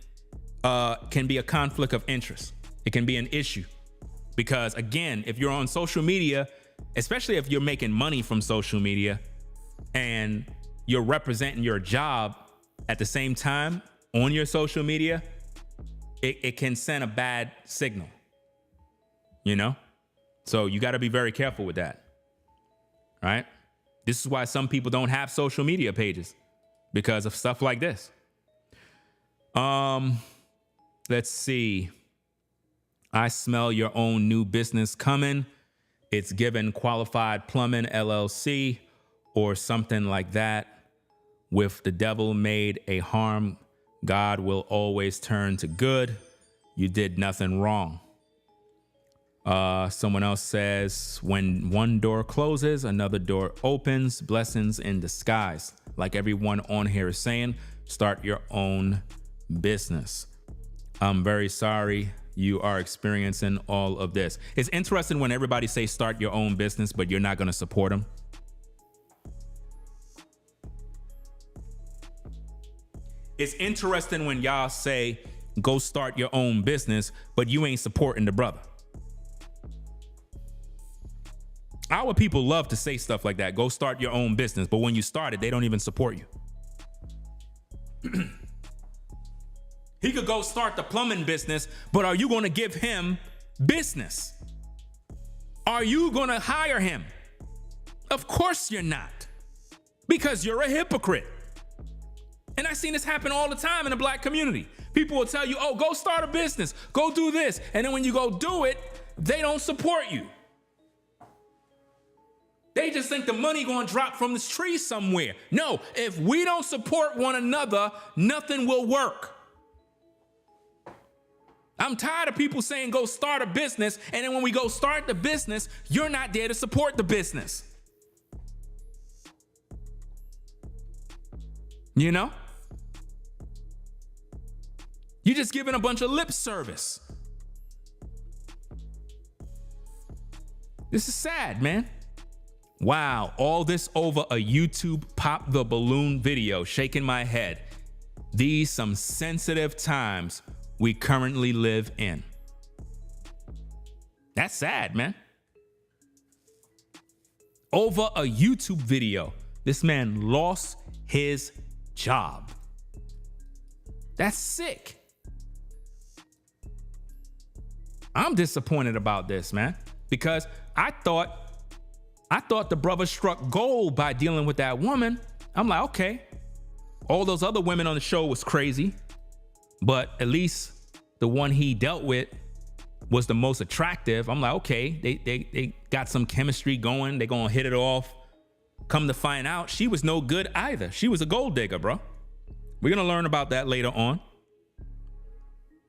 can be a conflict of interest. It can be an issue because, again, if you're on social media, especially if you're making money from social media and you're representing your job at the same time on your social media, it can send a bad signal, you know? So you got to be very careful with that, right? This is why some people don't have social media pages because of stuff like this. Let's see. I smell your own new business coming. It's given Qualified Plumbing LLC or something like that. With the devil made a harm, God will always turn to good. You did nothing wrong. Someone else says, when one door closes, another door opens. Blessings in disguise. Like everyone on here is saying, start your own business. I'm very sorry you are experiencing all of this. It's interesting when everybody say start your own business, but you're not going to support them. It's interesting when y'all say go start your own business, but you ain't supporting the brother. Our people love to say stuff like that. Go start your own business. But when you start it, they don't even support you. He could go start the plumbing business, but are you going to give him business? Are you going to hire him? Of course you're not, because you're a hypocrite. And I've seen this happen all the time in the black community. People will tell you, oh, go start a business, go do this. And then when you go do it, they don't support you. They just think the money going to drop from this tree somewhere. No, if we don't support one another, nothing will work. I'm tired of people saying go start a business, and then when we go start the business, you're not there to support the business. You know? You're just giving a bunch of lip service. This is sad, man. Wow, all this over a YouTube pop the balloon video, shaking my head. These some sensitive times we currently live in. That's sad, man. Over a YouTube video, this man lost his job. That's sick. I'm disappointed about this, man, because I thought the brother struck gold by dealing with that woman. I'm like, okay, all those other women on the show was crazy, but at least the one he dealt with was the most attractive. I'm like, okay, they got some chemistry going. They're gonna hit it off. Come to find out, she was no good either. She was a gold digger, bro. We're gonna learn about that later on.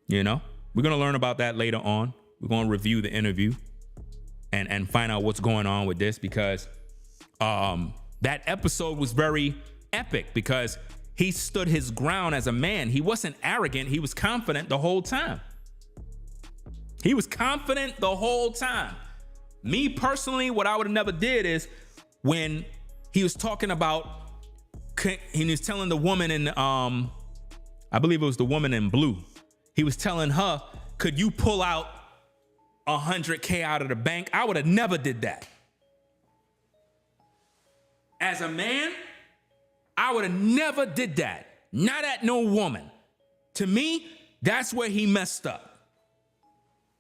You know, we're gonna learn about that later on. We're gonna review the interview and find out what's going on with this, because that episode was very epic because he stood his ground as a man. He wasn't arrogant. He was confident the whole time. He was confident the whole time. Me personally, what I would have never did is when he was talking about, he was telling the woman in, I believe it was the woman in blue. He was telling her, could you pull out $100K out of the bank? I would have never did that. As a man, I would have never did that. Not at no woman. To me, that's where he messed up.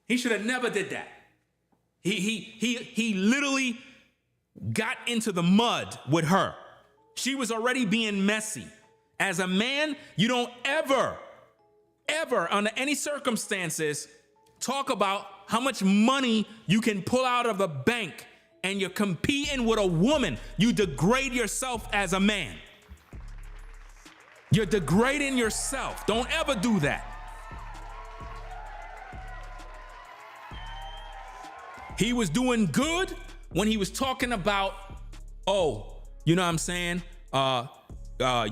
He should have never did that. He literally got into the mud with her. She was already being messy. As a man, you don't ever, under any circumstances, talk about how much money you can pull out of a bank, and you're competing with a woman. You degrade yourself as a man. You're degrading yourself. Don't ever do that. He was doing good when he was talking about, oh, you know what I'm saying?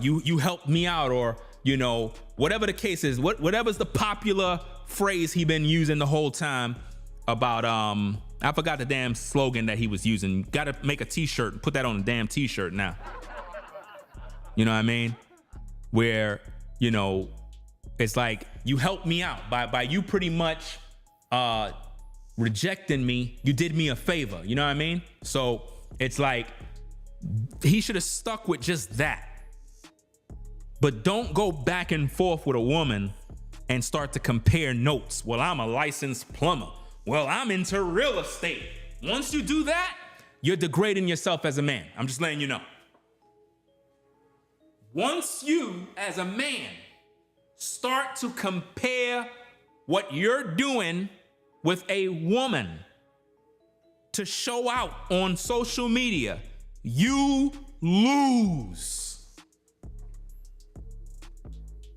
You helped me out, or, you know, whatever the case is, whatever's the popular phrase he been using the whole time about, I forgot the damn slogan that he was using. Got to make a t-shirt and put that on a damn t-shirt now. You know what I mean? Where, you know, it's like, you helped me out by you pretty much rejecting me. You did me a favor. You know what I mean? So it's like, he should have stuck with just that. But don't go back and forth with a woman and start to compare notes. Well, I'm a licensed plumber. Well, I'm into real estate. Once you do that, you're degrading yourself as a man. I'm just letting you know. Once you, as a man, start to compare what you're doing with a woman to show out on social media, you lose.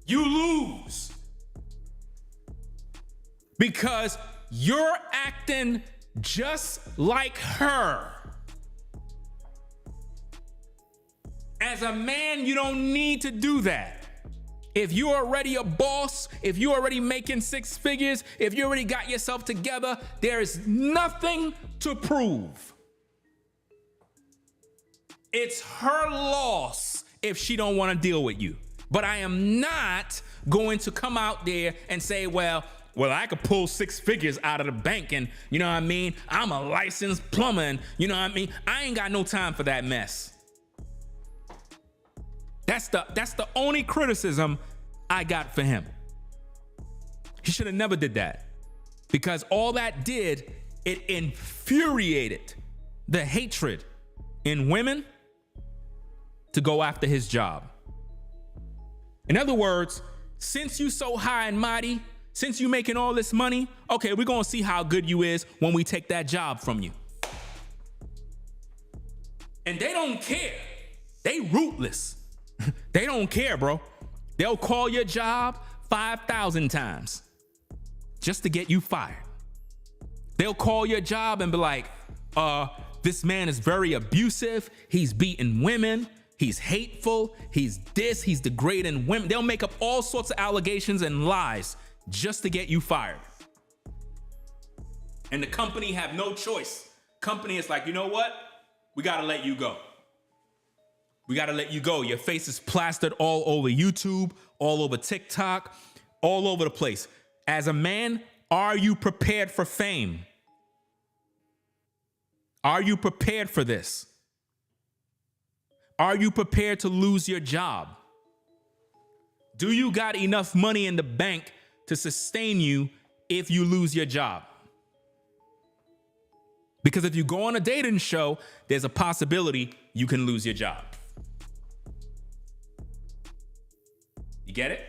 You lose. Because you're acting just like her. As a man, you don't need to do that. If you're already a boss, if you're already making 6 figures, if you already got yourself together, there is nothing to prove. It's her loss if she don't want to deal with you. But I am not going to come out there and say, well, I could pull 6 figures out of the bank and, you know what I mean? I'm a licensed plumber and, you know what I mean? I ain't got no time for that mess. That's the only criticism I got for him. He should have never did that, because all that did, it infuriated the hatred in women to go after his job. In other words, since you so high and mighty, since you making all this money, okay, we're gonna see how good you is when we take that job from you. And they don't care. They ruthless. They don't care, bro. They'll call your job 5,000 times just to get you fired. They'll call your job and be like, this man is very abusive. He's beating women. He's hateful. He's this. He's degrading women. They'll make up all sorts of allegations and lies just to get you fired. And the company have no choice. Company is like, you know what? We got to let you go. We got to let you go. Your face is plastered all over YouTube, all over TikTok, all over the place. As a man, are you prepared for fame? Are you prepared for this? Are you prepared to lose your job? Do you got enough money in the bank to sustain you if you lose your job? Because if you go on a dating show, there's a possibility you can lose your job. You get it?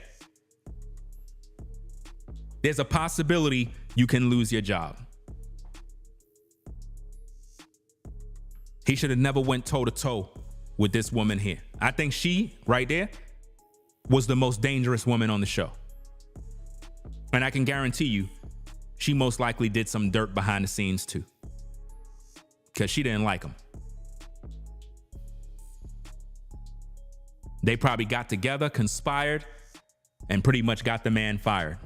There's a possibility you can lose your job. He should have never went toe to toe with this woman here. I think she, right there, was the most dangerous woman on the show. And I can guarantee you, she most likely did some dirt behind the scenes too, because she didn't like him. They probably got together, conspired, and pretty much got the man fired.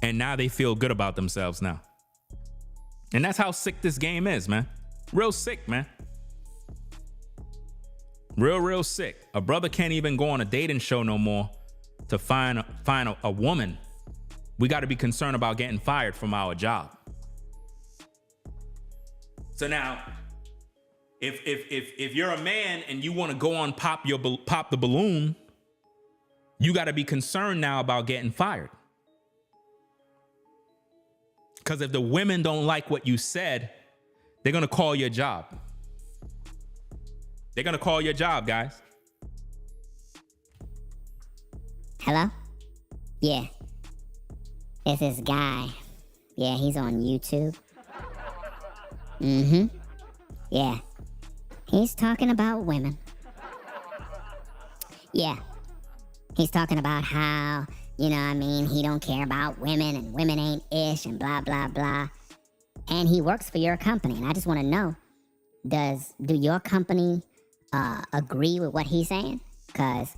And now they feel good about themselves now. And that's how sick this game is, man. Real sick, man. Real sick. A brother can't even go on a dating show no more to find a woman. We got to be concerned about getting fired from our job. So now, if you're a man and you want to go on pop the balloon, you got to be concerned now about getting fired. Because if the women don't like what you said, they're going to call your job. They're going to call your job, guys. Hello? Yeah. It's this guy. Yeah, he's on YouTube. Yeah. He's talking about women. Yeah. He's talking about how, you know what I mean, he don't care about women and women ain't ish and blah, blah, blah. And he works for your company. And I just want to know, do your company agree with what he's saying? Because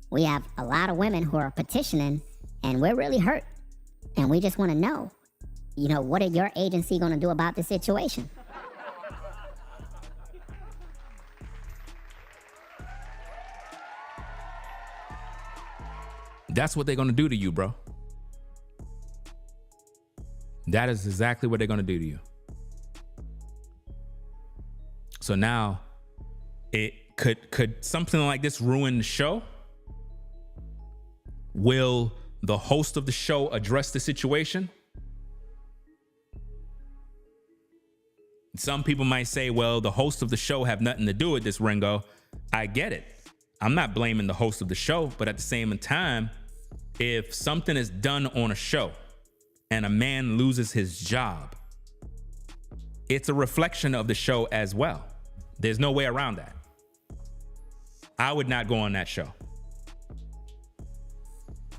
we have a lot of women who are petitioning and we're really hurt. And we just want to know, you know, what are your agency going to do about this situation? That's what they're going to do to you, bro. That is exactly what they're going to do to you. So now, it could something like this ruin the show? Will the host of the show address the situation? Some people might say, well, the host of the show have nothing to do with this, Ringo. I get it. I'm not blaming the host of the show, but at the same time, if something is done on a show and a man loses his job, it's a reflection of the show as well. There's no way around that. I would not go on that show.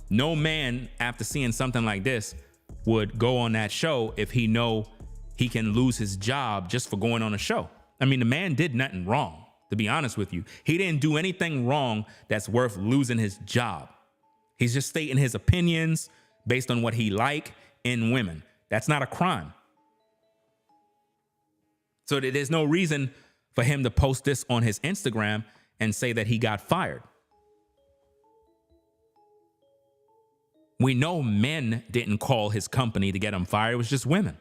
No man, after seeing something like this, would go on that show if he know he can lose his job just for going on a show. I mean, the man did nothing wrong. to be honest with you. He didn't do anything wrong that's worth losing his job. He's just stating his opinions based on what he like in women. That's not a crime. So there's no reason for him to post this on his Instagram and say that he got fired. We know men didn't call his company to get him fired. It was just women.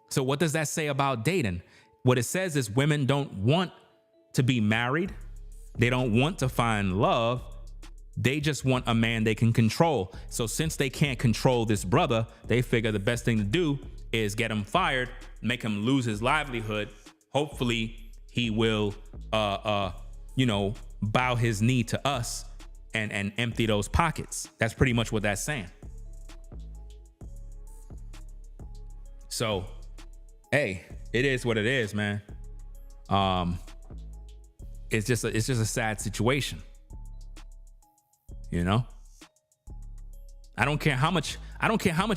So what does that say about dating? What it says is women don't want to be married. They don't want to find love. They just want a man they can control. So since they can't control this brother, they figure the best thing to do is get him fired, make him lose his livelihood. Hopefully he will, bow his knee to us and empty those pockets. That's pretty much what that's saying. So, hey, it is what it is, man. It's just a sad situation. You know? I don't care how much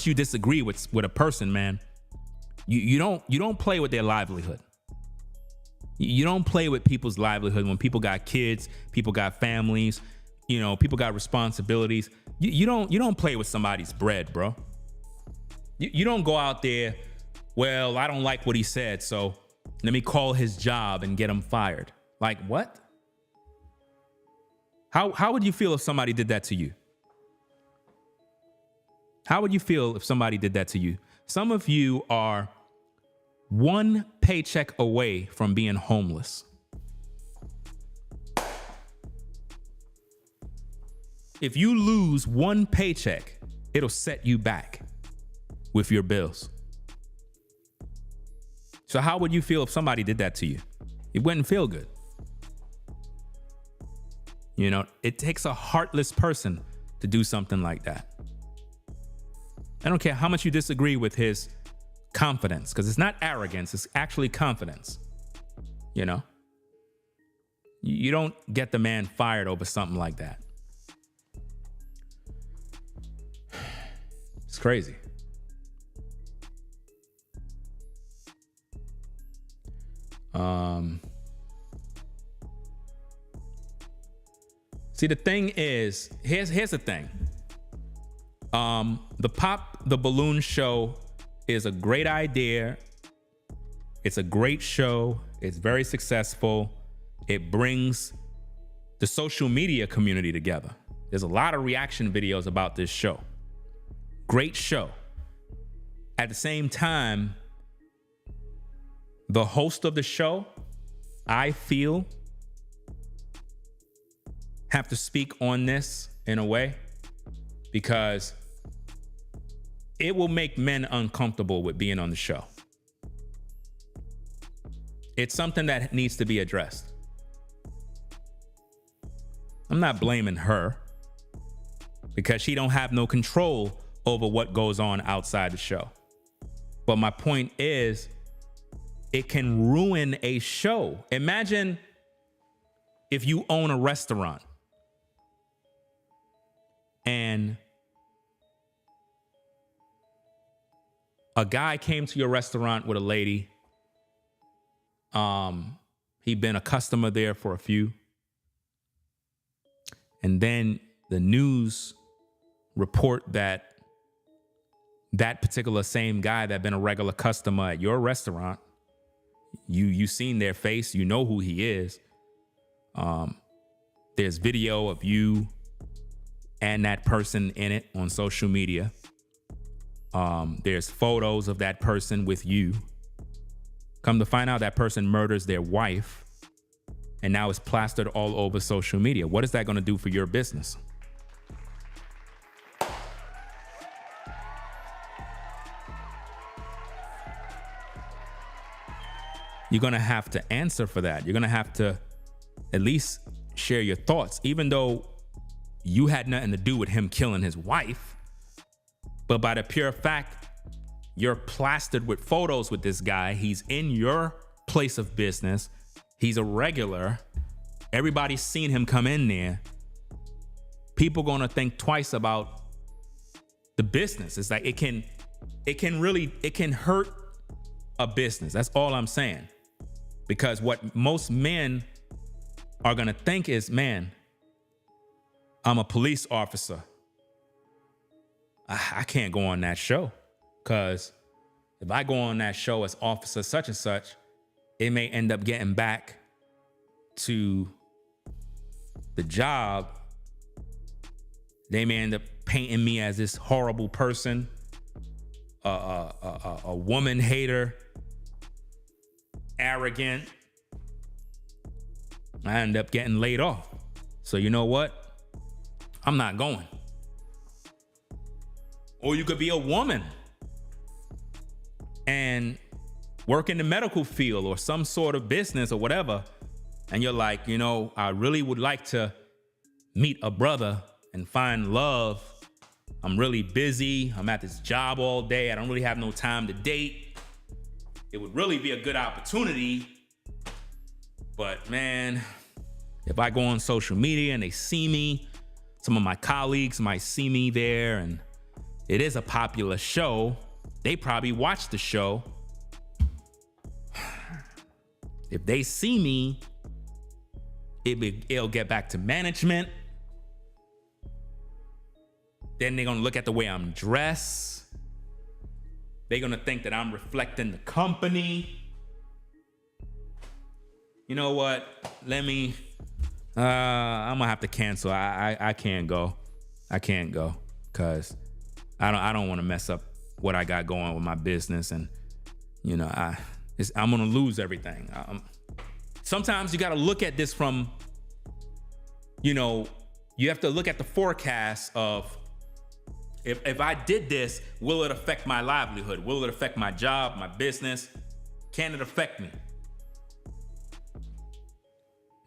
you disagree with a person, man. You don't play with their livelihood. You don't play with people's livelihood when people got kids, people got families, people got responsibilities. You don't play with somebody's bread, bro. You don't go out there, well, I don't like what he said, so let me call his job and get him fired. Like, what? How would you feel if somebody did that to you? How would you feel if somebody did that to you? Some of you are one paycheck away from being homeless. If you lose one paycheck, it'll set you back with your bills. So how would you feel if somebody did that to you? It wouldn't feel good. It takes a heartless person to do something like that. I don't care how much you disagree with his confidence, because it's not arrogance, it's actually confidence. You don't get the man fired over something like that. It's crazy. See, the thing is, here's the thing. The Pop the Balloon show is a great idea. It's a great show. It's very successful. It brings the social media community together. There's a lot of reaction videos about this show. Great show. At the same time, the host of the show, I feel, have to speak on this in a way, because it will make men uncomfortable with being on the show. It's something that needs to be addressed. I'm not blaming her, because she don't have no control over what goes on outside the show. But my point is, it can ruin a show. Imagine if you own a restaurant and a guy came to your restaurant with a lady. He'd been a customer there for a few. And then the news report that particular same guy that been a regular customer at your restaurant, you seen their face, you know who he is. There's video of you and that person in it on social media. There's photos of that person with you. Come to find out, that person murders their wife, and now it's plastered all over social media. What is that going to do for your business? You're going to have to answer for that. You're going to have to at least share your thoughts, even though you had nothing to do with him killing his wife. But by the pure fact, you're plastered with photos with this guy. He's in your place of business. He's a regular. Everybody's seen him come in there. People going to think twice about the business. It's like it can hurt a business. That's all I'm saying. Because what most men are going to think is, man, I'm a police officer. I can't go on that show, because if I go on that show as officer such and such, it may end up getting back to the job. They may end up painting me as this horrible person, a woman hater, arrogant. I end up getting laid off. So you know what? I'm not going. Or you could be a woman and work in the medical field or some sort of business or whatever. And you're like, you know, I really would like to meet a brother and find love. I'm really busy. I'm at this job all day. I don't really have no time to date. It would really be a good opportunity. But man, if I go on social media and they see me, some of my colleagues might see me there, and it is a popular show. They probably watch the show. If they see me, it'll get back to management. Then they're gonna look at the way I'm dressed. They're gonna think that I'm reflecting the company. You know what? I'm gonna have to cancel. I can't go. I can't go because I don't want to mess up what I got going with my business, and you know I'm gonna lose everything. Sometimes you got to look at this from, you know, you have to look at the forecast of if I did this, will it affect my livelihood? Will it affect my job, my business? Can it affect me?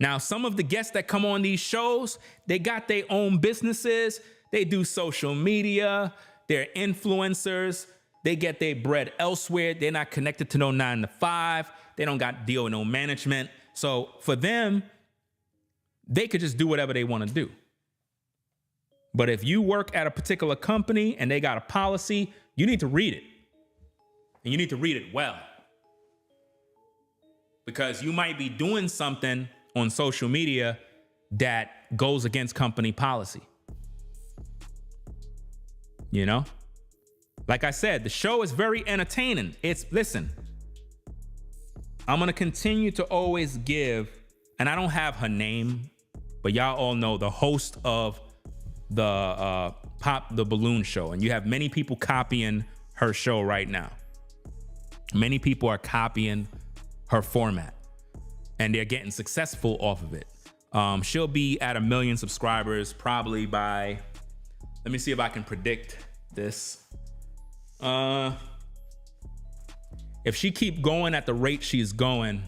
Now, some of the guests that come on these shows, they got their own businesses. They do social media. They're influencers. They get their bread elsewhere. They're not connected to no 9 to 5. They don't got to deal with no management. So for them, they could just do whatever they want to do. But if you work at a particular company and they got a policy, you need to read it. And you need to read it well. Because you might be doing something on social media that goes against company policy. You know? Like I said, the show is very entertaining. Listen, I'm going to continue to always give, and I don't have her name, but y'all all know the host of the Pop the Balloon show. And you have many people copying her show right now. Many people are copying her format, and they're getting successful off of it. She'll be at 1 million subscribers probably by, let me see if I can predict this. If she keep going at the rate she's going,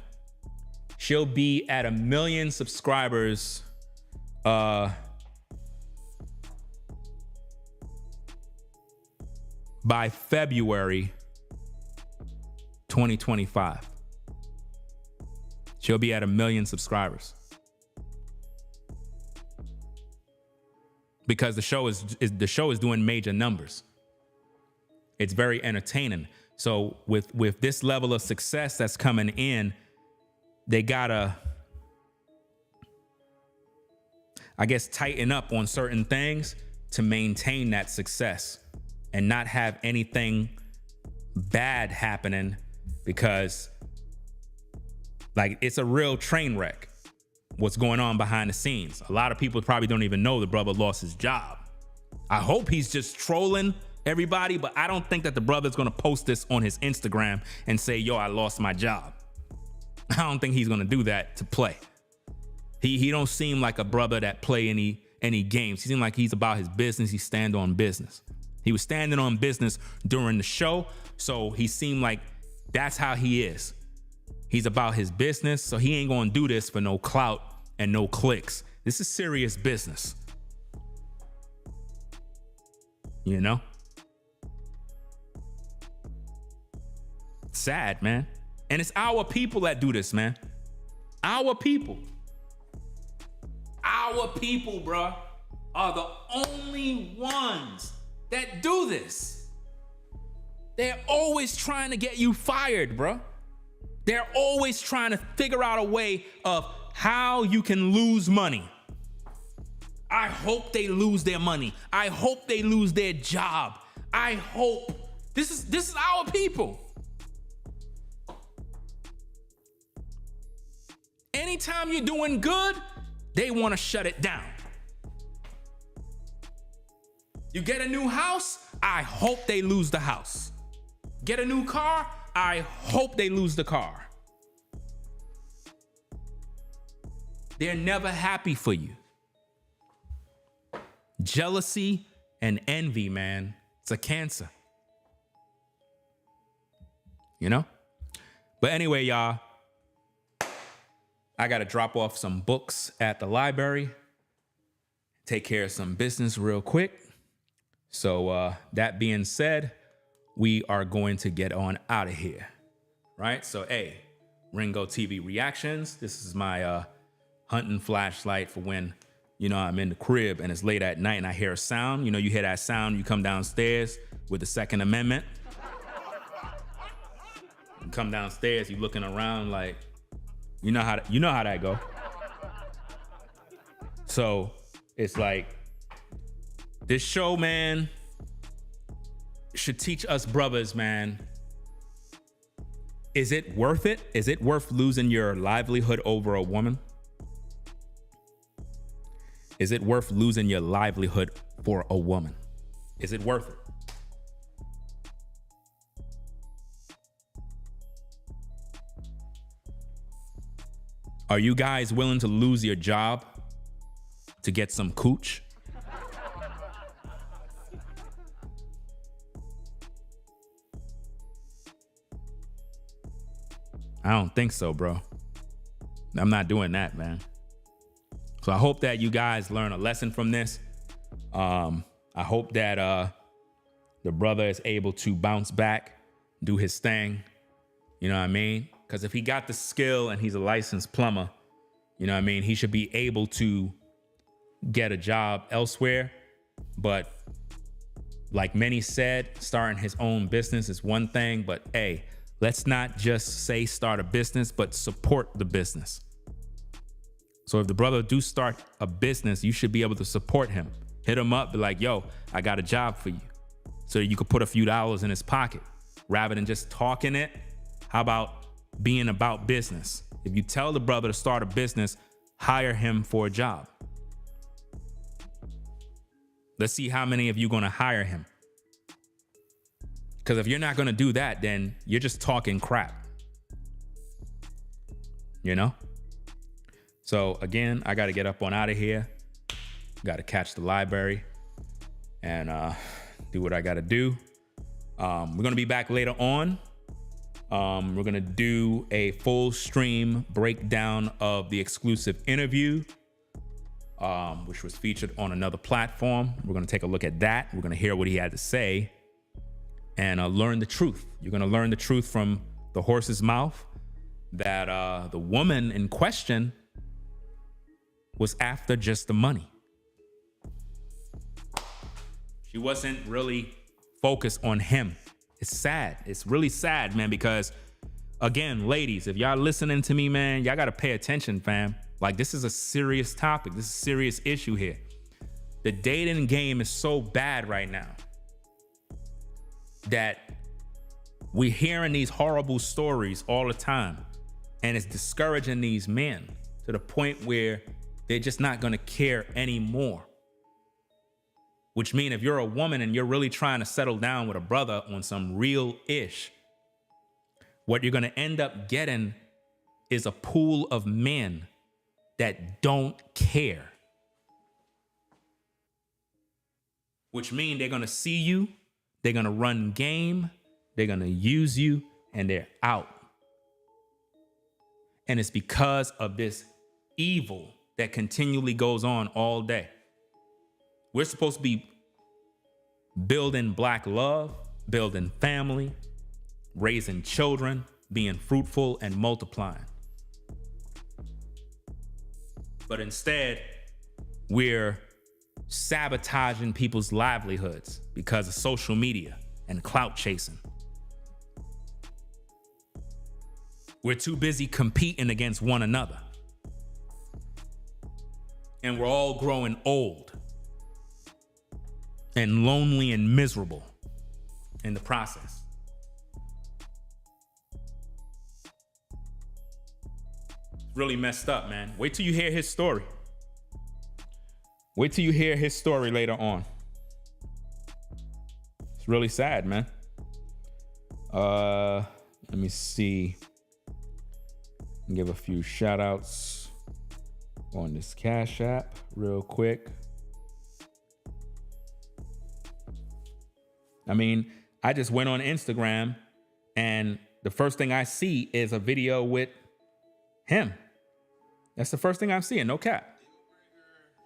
she'll be at 1 million subscribers by February 2025. She'll be at 1 million subscribers. Because the show is doing major numbers. It's very entertaining. So with this level of success that's coming in, they gotta, I guess, tighten up on certain things to maintain that success and not have anything bad happening, because like it's a real train wreck what's going on behind the scenes. A lot of people probably don't even know the brother lost his job. I hope he's just trolling everybody, but I don't think that the brother's gonna post this on his Instagram and say, yo, I lost my job. I don't think he's gonna do that to play. He don't seem like a brother that play any games. He seems like he's about his business. He stand on business. He was standing on business during the show, so he seemed like that's how he is. He's about his business, so he ain't gonna do this for no clout and no clicks. This is serious business. You know? Sad, man. And it's our people that do this, man. Our people. Our people, bruh, are the only ones that do this. They're always trying to get you fired, bruh. They're always trying to figure out a way of how you can lose money. I hope they lose their money. I hope they lose their job. I hope. This is our people. Anytime you're doing good, they want to shut it down. You get a new house, I hope they lose the house. Get a new car, I hope they lose the car. They're never happy for you. Jealousy and envy, man, it's a cancer. You know? But anyway, y'all, I got to drop off some books at the library, take care of some business real quick. So that being said, we are going to get on out of here, right? So, hey, Ringo TV Reactions. This is my hunting flashlight for when, you know, I'm in the crib and it's late at night and I hear a sound. You know, you hear that sound, you come downstairs with the Second Amendment. You come downstairs, you looking around like, you know how that go. So it's like, this show, man, should teach us brothers, man. Is it worth it? Is it worth losing your livelihood over a woman? Is it worth losing your livelihood for a woman? Is it worth it? Are you guys willing to lose your job to get some cooch? I don't think so, bro. I'm not doing that, man. So I hope that you guys learn a lesson from this. I hope that the brother is able to bounce back, do his thing. You know what I mean? Because if he got the skill and he's a licensed plumber, you know what I mean, he should be able to get a job elsewhere. But like many said, starting his own business is one thing, but hey, let's not just say start a business, but support the business. So if the brother do start a business, you should be able to support him. Hit him up, be like, yo, I got a job for you. So you could put a few dollars in his pocket rather than just talking it. How about being about business? If you tell the brother to start a business, hire him for a job. Let's see how many of you going to hire him. Because if you're not going to do that, then you're just talking crap. You know? So again, I got to get up on out of here. Got to catch the library and do what I got to do. We're going to be back later on. We're going to do a full stream breakdown of the exclusive interview, which was featured on another platform. We're going to take a look at that. We're going to hear what he had to say and learn the truth. You're going to learn the truth from the horse's mouth that the woman in question was after just the money. She wasn't really focused on him. It's sad. It's really sad, man, because again, ladies, if y'all listening to me, man, y'all got to pay attention, fam. Like, this is a serious topic. This is a serious issue here. The dating game is so bad right now that we're hearing these horrible stories all the time, and it's discouraging these men to the point where they're just not going to care anymore. Which means if you're a woman and you're really trying to settle down with a brother on some real ish, what you're going to end up getting is a pool of men that don't care. Which means they're going to see you, they're going to run game, they're going to use you, and they're out. And it's because of this evil that continually goes on all day. We're supposed to be building black love, building family, raising children, being fruitful and multiplying. But instead, we're sabotaging people's livelihoods because of social media and clout chasing. We're too busy competing against one another. And we're all growing old and lonely and miserable in the process. It's really messed up, man. Wait till you hear his story. Wait till you hear his story later on. It's really sad, man. Let me see. Give a few shout outs on this Cash App real quick. I mean, I just went on Instagram and the first thing I see is a video with him. That's the first thing I'm seeing, no cap.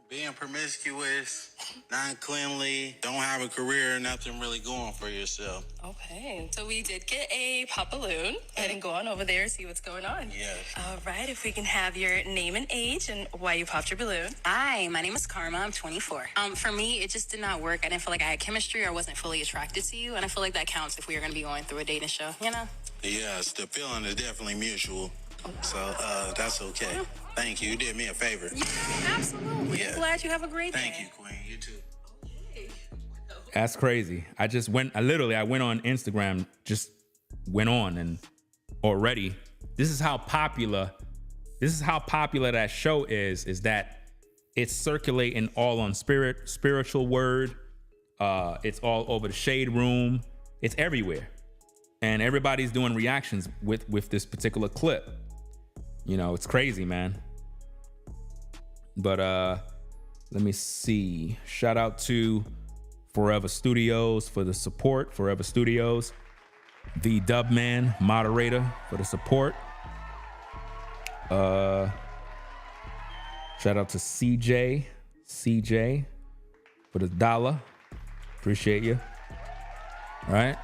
Being promiscuous, non-cleanly, don't have a career, nothing really going for yourself. Okay, so we did get a pop balloon. Go ahead and go on over there, see what's going on. Yes. All right, if we can have your name and age and why you popped your balloon. Hi, my name is Karma. I'm 24. For me, it just did not work. I didn't feel like I had chemistry or wasn't fully attracted to you. And I feel like that counts if we are going to be going through a dating show, you know? Yes, the feeling is definitely mutual. So that's okay. Thank you. You did me a favor. Yeah, absolutely. Yeah. Glad you have a great day. Thank you, Queen. You too. That's crazy. I went on Instagram, just went on, and already, this is how popular that show is that it's circulating all on spiritual word. It's all over the shade room. It's everywhere. And everybody's doing reactions with this particular clip. You know, it's crazy, man. But let me see. Shout out to Forever Studios for the support. Forever Studios. The Dubman moderator for the support. Shout out to CJ for the $1. Appreciate you. All right.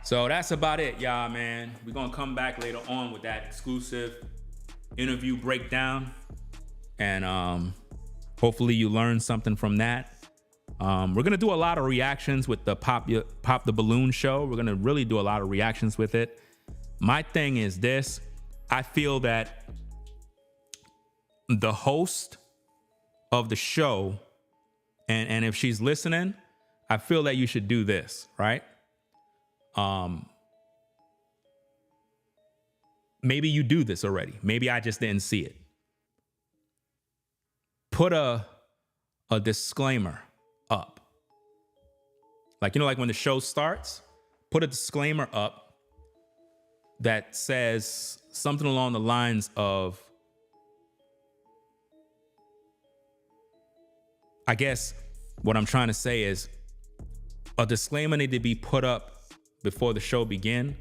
So that's about it, y'all, man. We're going to come back later on with that exclusive interview breakdown. And hopefully you learned something from that. We're going to do a lot of reactions with the Pop the Balloon show. We're going to really do a lot of reactions with it. My thing is this. I feel that the host of the show, and if she's listening, I feel that you should do this, right? Maybe you do this already. Maybe I just didn't see it. Put a disclaimer up. Like, you know, like when the show starts, put a disclaimer up that says something along the lines of, I guess what I'm trying to say is a disclaimer need to be put up before the show begin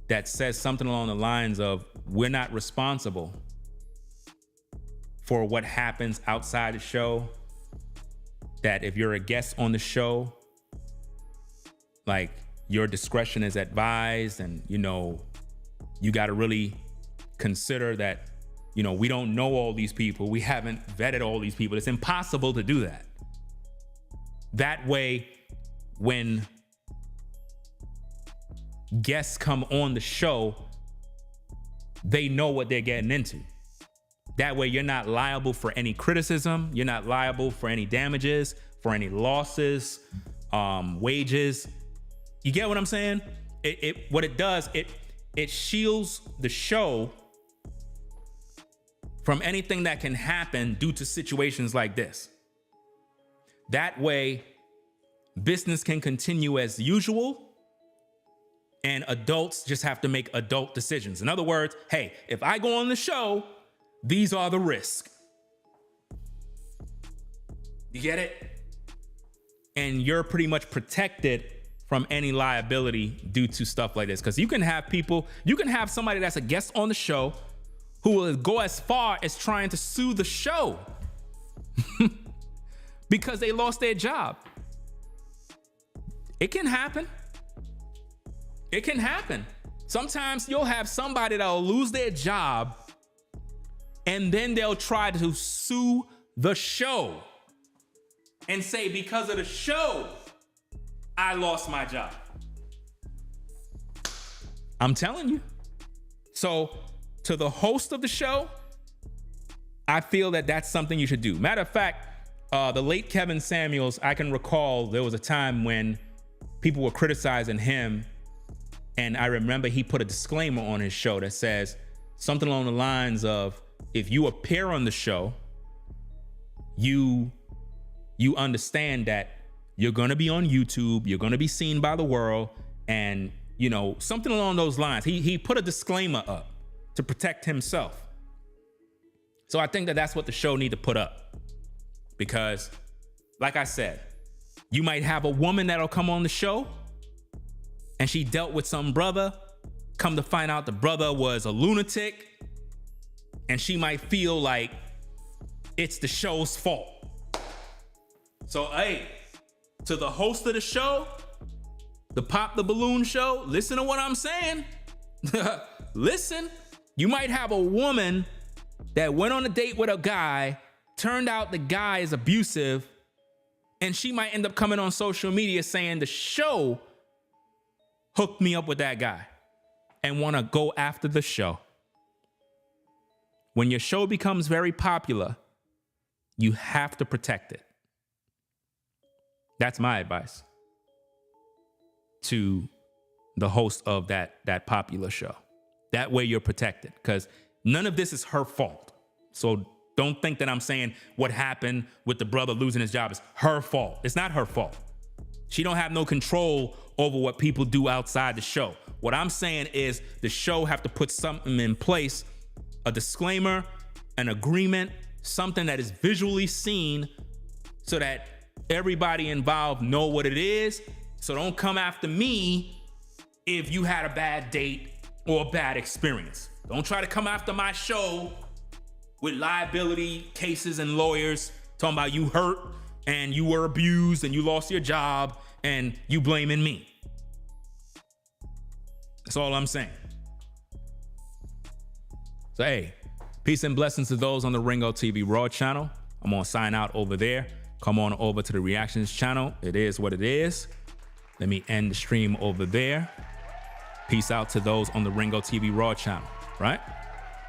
that says something along the lines of, we're not responsible for what happens outside the show. That if you're a guest on the show, like, your discretion is advised, and, you know, you got to really consider that, you know, we don't know all these people. We haven't vetted all these people. It's impossible to do that. That way, when guests come on the show, they know what they're getting into. That way you're not liable for any criticism. You're not liable for any damages, for any losses, wages. You get what I'm saying? What it does, it shields the show from anything that can happen due to situations like this. That way, business can continue as usual, and adults just have to make adult decisions. In other words, hey, if I go on the show, these are the risks. You get it? And you're pretty much protected from any liability due to stuff like this. Because you can have somebody that's a guest on the show who will go as far as trying to sue the show because they lost their job. It can happen. It can happen. Sometimes you'll have somebody that'll lose their job and then they'll try to sue the show. and say because of the show, I lost my job. I'm telling you. So to the host of the show, I feel that that's something you should do. Matter of fact, the late Kevin Samuels, I can recall there was a time when people were criticizing him, and I remember he put a disclaimer on his show that says something along the lines of, if you appear on the show, you understand that you're gonna be on YouTube, you're gonna be seen by the world, and you know, something along those lines. He put a disclaimer up to protect himself. So I think that that's what the show need to put up, because like I said, you might have a woman that'll come on the show and she dealt with some brother, come to find out the brother was a lunatic, and she might feel like it's the show's fault. So hey, to the host of the show, the Pop the Balloon show, listen to what I'm saying. Listen, you might have a woman that went on a date with a guy, turned out the guy is abusive, and she might end up coming on social media saying the show hooked me up with that guy, and want to go after the show. When your show becomes very popular, you have to protect it. That's my advice to the host of that popular show. That way you're protected, because none of this is her fault. So don't think that I'm saying what happened with the brother losing his job is her fault. It's not her fault. She don't have no control over what people do outside the show. What I'm saying is the show have to put something in place, a disclaimer, an agreement, something that is visually seen so that everybody involved know what it is. So don't come after me if you had a bad date or a bad experience. Don't try to come after my show with liability cases and lawyers talking about you hurt and you were abused and you lost your job and you blaming me. That's all I'm saying. So hey, peace and blessings to those on the Ringo TV Raw channel. I'm gonna sign out over there. Come on over to the Reactions channel. It is what it is. Let me end the stream over there. Peace out to those on the Ringo TV Raw channel, right?